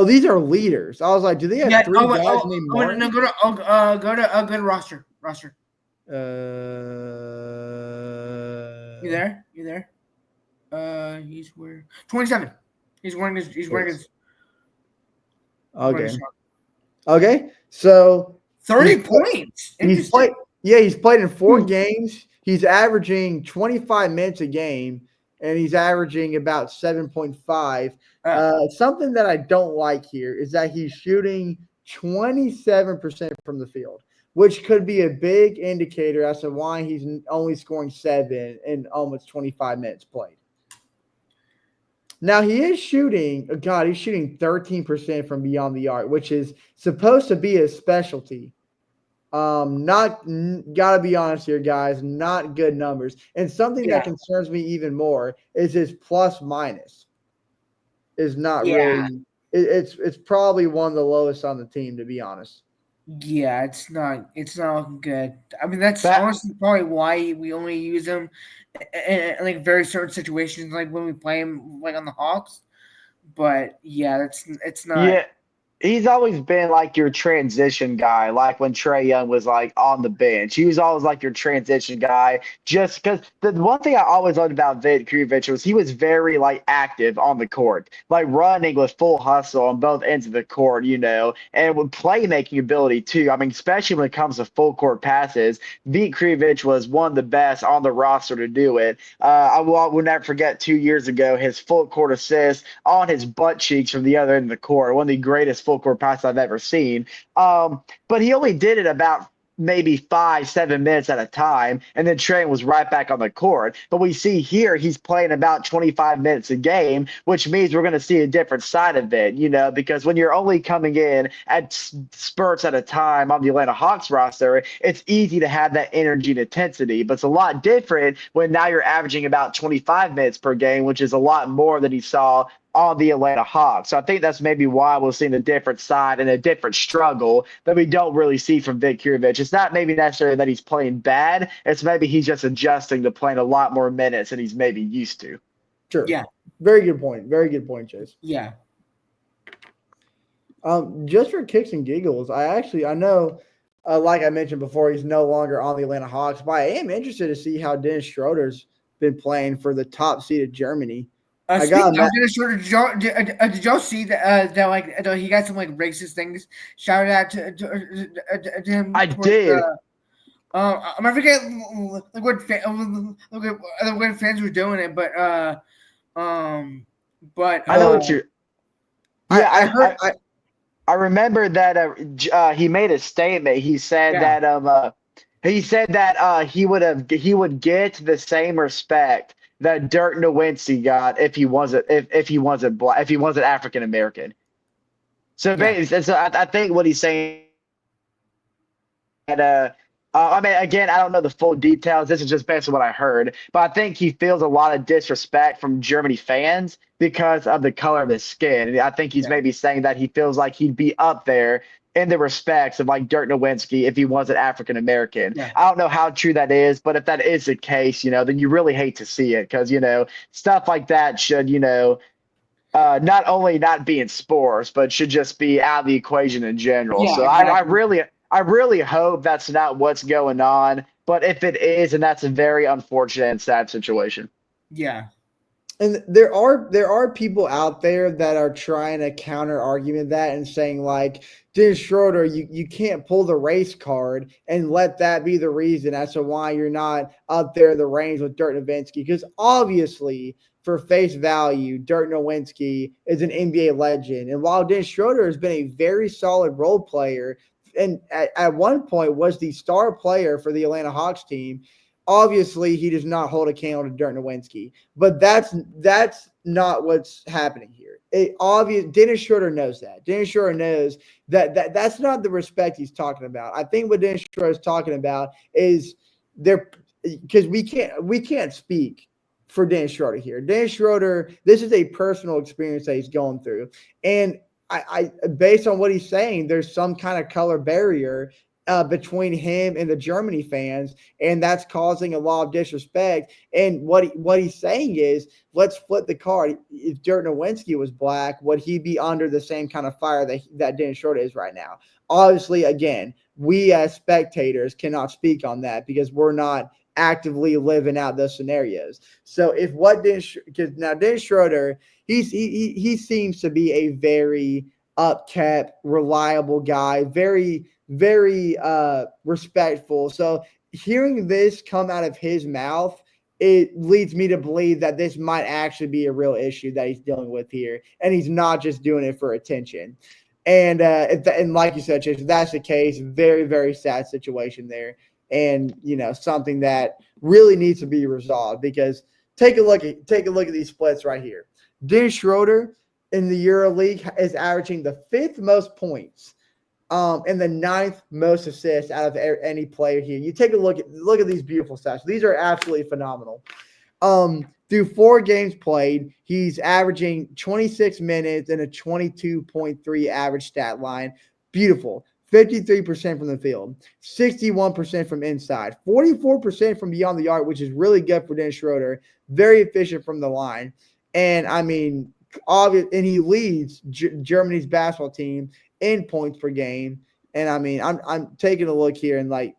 These are leaders. I was like, do they have 3 guys named Martin? No, go to roster. You there? He's where 27. He's wearing his. Okay. So 30 points. He's played in 4 games. He's averaging 25 minutes a game, and he's averaging about 7.5. Something that I don't like here is that he's shooting 27% from the field, which could be a big indicator as to why he's only scoring 7 in almost 25 minutes played. Now he is shooting, he's shooting 13% from beyond the arc, which is supposed to be his specialty. Gotta be honest here, guys, not good numbers. And something that concerns me even more is his plus minus is not really. It's probably one of the lowest on the team, to be honest. Yeah, it's not looking good. I mean, that's honestly probably why we only use him in like very certain situations, like when we play him like on the Hawks. But yeah, it's not. Yeah, he's always been like your transition guy, like when Trae Young was like on the bench. He was always like your transition guy, just because the one thing I always loved about Vit Krivich was he was very like active on the court, like running with full hustle on both ends of the court, and with playmaking ability too. I mean, especially when it comes to full court passes, Vit Krivich was one of the best on the roster to do it. I will never forget 2 years ago his full court assist on his butt cheeks from the other end of the court, one of the greatest full court pass I've ever seen. But he only did it about maybe 5-7 minutes at a time, and then Trae was right back on the court. But we see here he's playing about 25 minutes a game, which means we're going to see a different side of it, because when you're only coming in at spurts at a time on the Atlanta Hawks roster, it's easy to have that energy and intensity. But it's a lot different when now you're averaging about 25 minutes per game, which is a lot more than he saw on the Atlanta Hawks. So I think that's maybe why we're seeing a different side and a different struggle that we don't really see from Vit Krivich. It's not maybe necessarily that he's playing bad. It's maybe he's just adjusting to playing a lot more minutes than he's maybe used to. Sure. Yeah. Very good point. Very good point, Chase. Yeah. Just for kicks and giggles, I know, like I mentioned before, he's no longer on the Atlanta Hawks, but I am interested to see how Dennis Schroeder's been playing for the top seed of Germany. Speaking of Dennis Schroeder, did y'all see that he got some like racist things shouted out to him? I did. I forget what fans were doing it, but I know what you're. Yeah, I remember that he made a statement. He said that he would get the same respect that Dirk Nowitzki got if he wasn't African American. So I think what he's saying that I mean, again, I don't know the full details. This is just based on what I heard, but I think he feels a lot of disrespect from Germany fans because of the color of his skin. And I think he's maybe saying that he feels like he'd be up there in the respects of like Dirk Nowitzki if he wasn't African American. Yeah. I don't know how true that is, but if that is the case, then you really hate to see it because, stuff like that should, not only not be in sports, but should just be out of the equation in general. Yeah, so exactly. I really hope that's not what's going on, but if it is, and that's a very unfortunate and sad situation. Yeah. And there are people out there that are trying to counter argument that and saying like, Dennis Schroeder, you can't pull the race card and let that be the reason as to why you're not up there in the range with Dirk Nowitzki. Because obviously, for face value, Dirk Nowitzki is an NBA legend. And while Dennis Schroeder has been a very solid role player and at one point was the star player for the Atlanta Hawks team, obviously he does not hold a candle to Dirk Nowitzki. But that's not what's happening here. Dennis Schroeder knows that. Dennis Schroeder knows that's not the respect he's talking about. I think what Dennis Schroeder is talking about is because we can't speak for Dennis Schroeder here. Dennis Schroeder, this is a personal experience that he's going through. And I based on what he's saying, there's some kind of color barrier between him and the Germany fans, and that's causing a lot of disrespect. And what he's saying is, let's flip the card. If Dirk Nowitzki was black, would he be under the same kind of fire that Dennis Schroeder is right now? Obviously, again, we as spectators cannot speak on that because we're not actively living out those scenarios. So because now Dennis Schroeder, he seems to be a very upkept, reliable guy, very, very respectful. So hearing this come out of his mouth it leads me to believe that this might actually be a real issue that he's dealing with here, and he's not just doing it for attention. And and like you said, Chase, if that's the case, very, very sad situation there, and something that really needs to be resolved. Because take a look at these splits right here. Dennis Schroeder in the EuroLeague is averaging the 5th most points, and the 9th most assists out of any player here. You take a look at these beautiful stats. These are absolutely phenomenal. Through 4 games played, he's averaging 26 minutes and a 22.3 average stat line. Beautiful. 53% from the field, 61% from inside, 44% from beyond the arc, which is really good for Dennis Schroeder. Very efficient from the line. And I mean, obvious, and he leads Germany's basketball team in points per game. And I mean, I'm taking a look here, and like,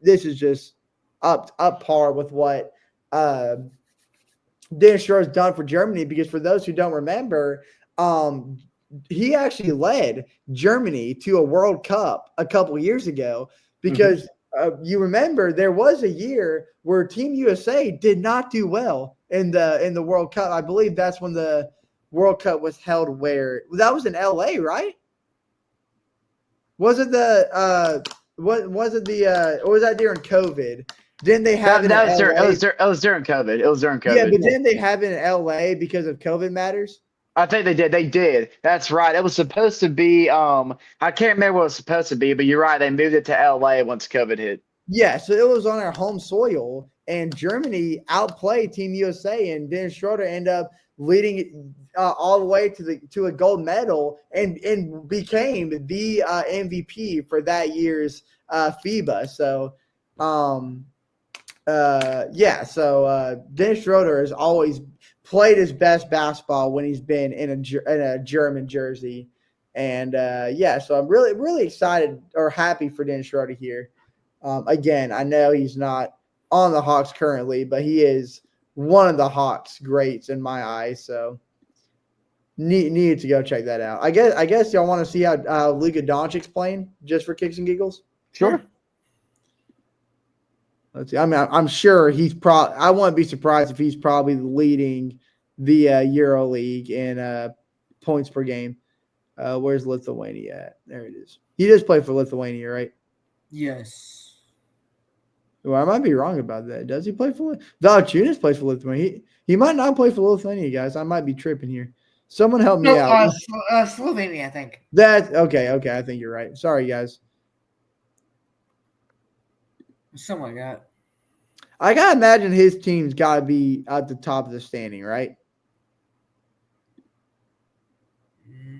this is just up par with what Dennis Schroeder's done for Germany. Because for those who don't remember, he actually led Germany to a World Cup a couple years ago. Because you remember, there was a year where Team USA did not do well in the World Cup. I believe that's when the World Cup was held. Where that was in LA, right? Was it or was that during COVID? Didn't they have it? It was during COVID. It was during COVID. Yeah, but didn't they have it in LA because of COVID matters? I think they did. They did. That's right. It was supposed to be. I can't remember what it was supposed to be, but you're right. They moved it to LA once COVID hit. Yeah, so it was on our home soil, and Germany outplayed Team USA, and Dennis Schroeder ended up leading all the way to a gold medal, and became the MVP for that year's FIBA. So, Dennis Schroeder has always played his best basketball when he's been in a German jersey, and so I'm really, really excited or happy for Dennis Schroeder here. Again, I know he's not on the Hawks currently, but he is one of the Hawks greats in my eyes. So needed to go check that out. I guess y'all want to see how Luka Doncic's playing just for kicks and giggles. Sure. Let's see. I mean, I'm sure he's probably. I wouldn't be surprised if he's probably leading the EuroLeague in points per game. Where's Lithuania at? There it is. He does play for Lithuania, right? Yes. Well, I might be wrong about that. Does he play for Valanciunas plays for Lithuania? He might not play for Lithuania, guys. I might be tripping here. Someone help me out. Slovenia, I think. That's okay. I think you're right. Sorry, guys. Something like that. I gotta imagine his team's got to be at the top of the standing, right?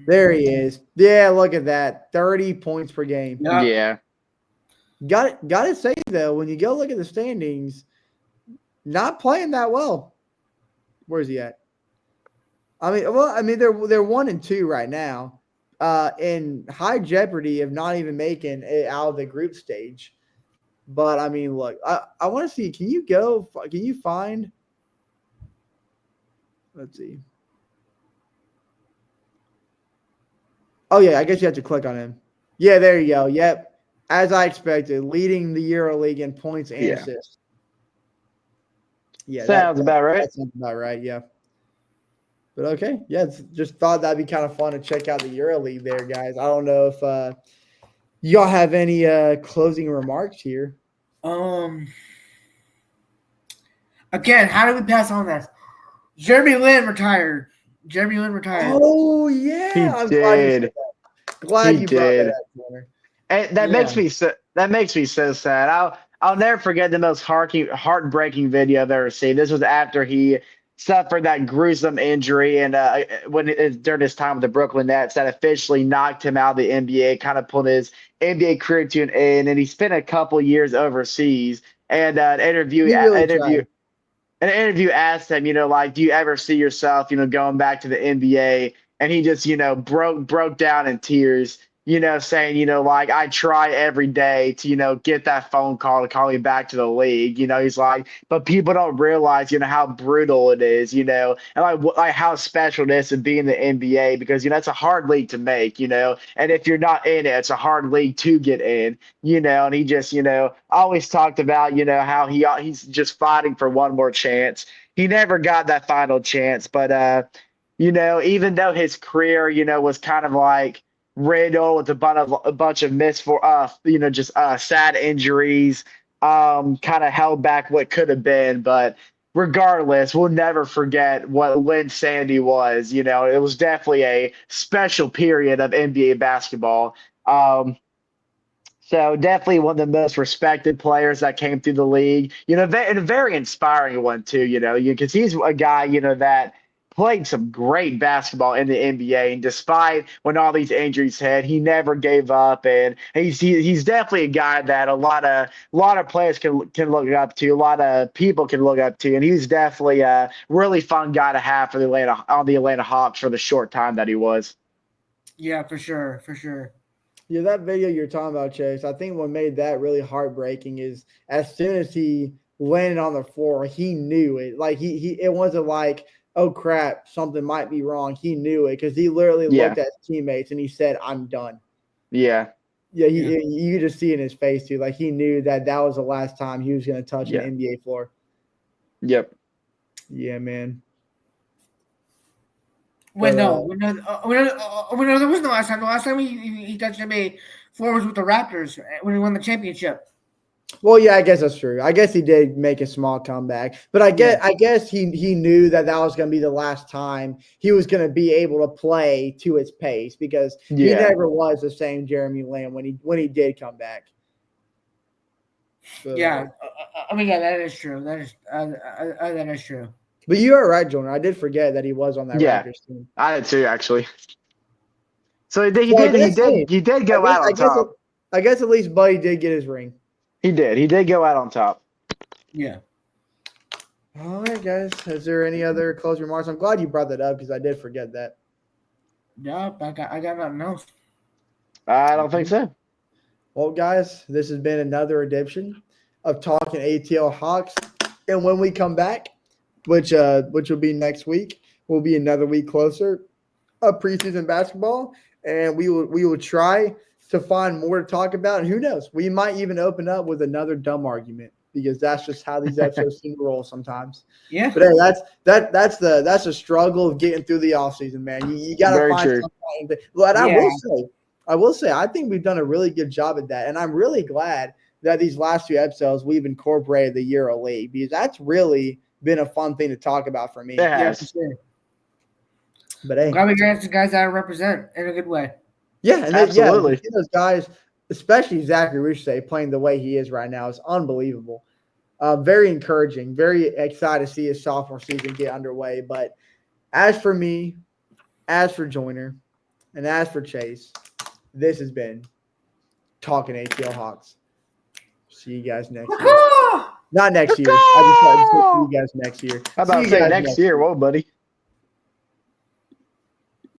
There he is. Yeah, look at that. 30 points per game. Yeah. Got to say, though, when you go look at the standings, not playing that well. Where's he at? I mean, they're 1 and 2 right now, in high jeopardy of not even making it out of the group stage. But I mean, look, I want to see. Can you find? Let's see. Oh yeah, I guess you have to click on him. Yeah, there you go. Yep. As I expected, leading the EuroLeague in points and assists. Yeah, sounds about right. That sounds about right. Yeah. But okay, yeah, just thought that'd be kind of fun to check out the EuroLeague there, guys. I don't know if y'all have any closing remarks here. Again, how did we pass on this? Jeremy Lin retired. Oh yeah, he did. Glad you brought that up, Connor. And that makes me so sad. I'll never forget the most heartbreaking video I've ever seen. This was after he suffered that gruesome injury, and during his time with the Brooklyn Nets, that officially knocked him out of the NBA, kind of pulled his NBA career to an end. And he spent a couple years overseas. And an interview asked him, do you ever see yourself, going back to the NBA? And he just, broke down in tears. saying, like, I try every day to, get that phone call to call me back to the league. He's like, but people don't realize, how brutal it is, and like how special it is to be in the NBA because, it's a hard league to make, and if you're not in it, it's a hard league to get in, and he just, always talked about, how he's just fighting for one more chance. He never got that final chance, but, even though his career, was kind of like riddled with a bunch of just sad injuries, kind of held back what could have been. But regardless, we'll never forget what Lynn Sandy was. It was definitely a special period of NBA basketball. So definitely one of the most respected players that came through the league, and a very inspiring one too, because he's a guy, that played some great basketball in the NBA. And despite when all these injuries hit, he never gave up. And he's definitely a guy that a lot of players can look up to, a lot of people can look up to. And he's definitely a really fun guy to have for the Atlanta Hawks for the short time that he was. Yeah, for sure. For sure. Yeah, that video you're talking about, Chase, I think what made that really heartbreaking is as soon as he landed on the floor, he knew it. Like it wasn't like, oh crap, something might be wrong. He knew it because he literally looked at his teammates and he said, "I'm done." Yeah. Yeah, you just see it in his face too. Like he knew that was the last time he was going to touch an NBA floor. Yep. Yeah, man. No, there wasn't the last time. The last time he touched NBA floor was with the Raptors when he won the championship. Well, yeah, I guess that's true. I guess he did make a small comeback, but I guess he knew that was going to be the last time he was going to be able to play to his pace because he never was the same Jeremy Lamb when he did come back. So, yeah, that is true. That is true. But you are right, Jordan. I did forget that he was on that Raptors team. I did too, actually. So he did go out on top. I guess at least Buddy did get his ring. He did. He did go out on top. Yeah. All right, guys. Is there any other closing remarks? I'm glad you brought that up because I did forget that. Nope, I got nothing else. I don't think so. Well, guys, this has been another edition of Talkin ATL Hawks. And when we come back, which will be next week, we'll be another week closer of preseason basketball, and we will try to find more to talk about. And who knows, we might even open up with another dumb argument because that's just how these episodes seem to roll sometimes. Yeah. But hey, that's the struggle of getting through the offseason, man. You got to find something. But I will say, I think we've done a really good job at that, and I'm really glad that these last two episodes we've incorporated the Euro League because that's really been a fun thing to talk about for me. Yeah, for sure. But hey, I'm glad we got some guys that I represent in a good way. Yeah, and absolutely. Those guys, especially Zachary Richey, playing the way he is right now is unbelievable. Very encouraging. Very excited to see his sophomore season get underway. But as for me, as for Joyner, and as for Chase, this has been Talkin ATL Hawks. See you guys next year. Not next year. I just see you guys next year. How about say next year? Whoa, buddy.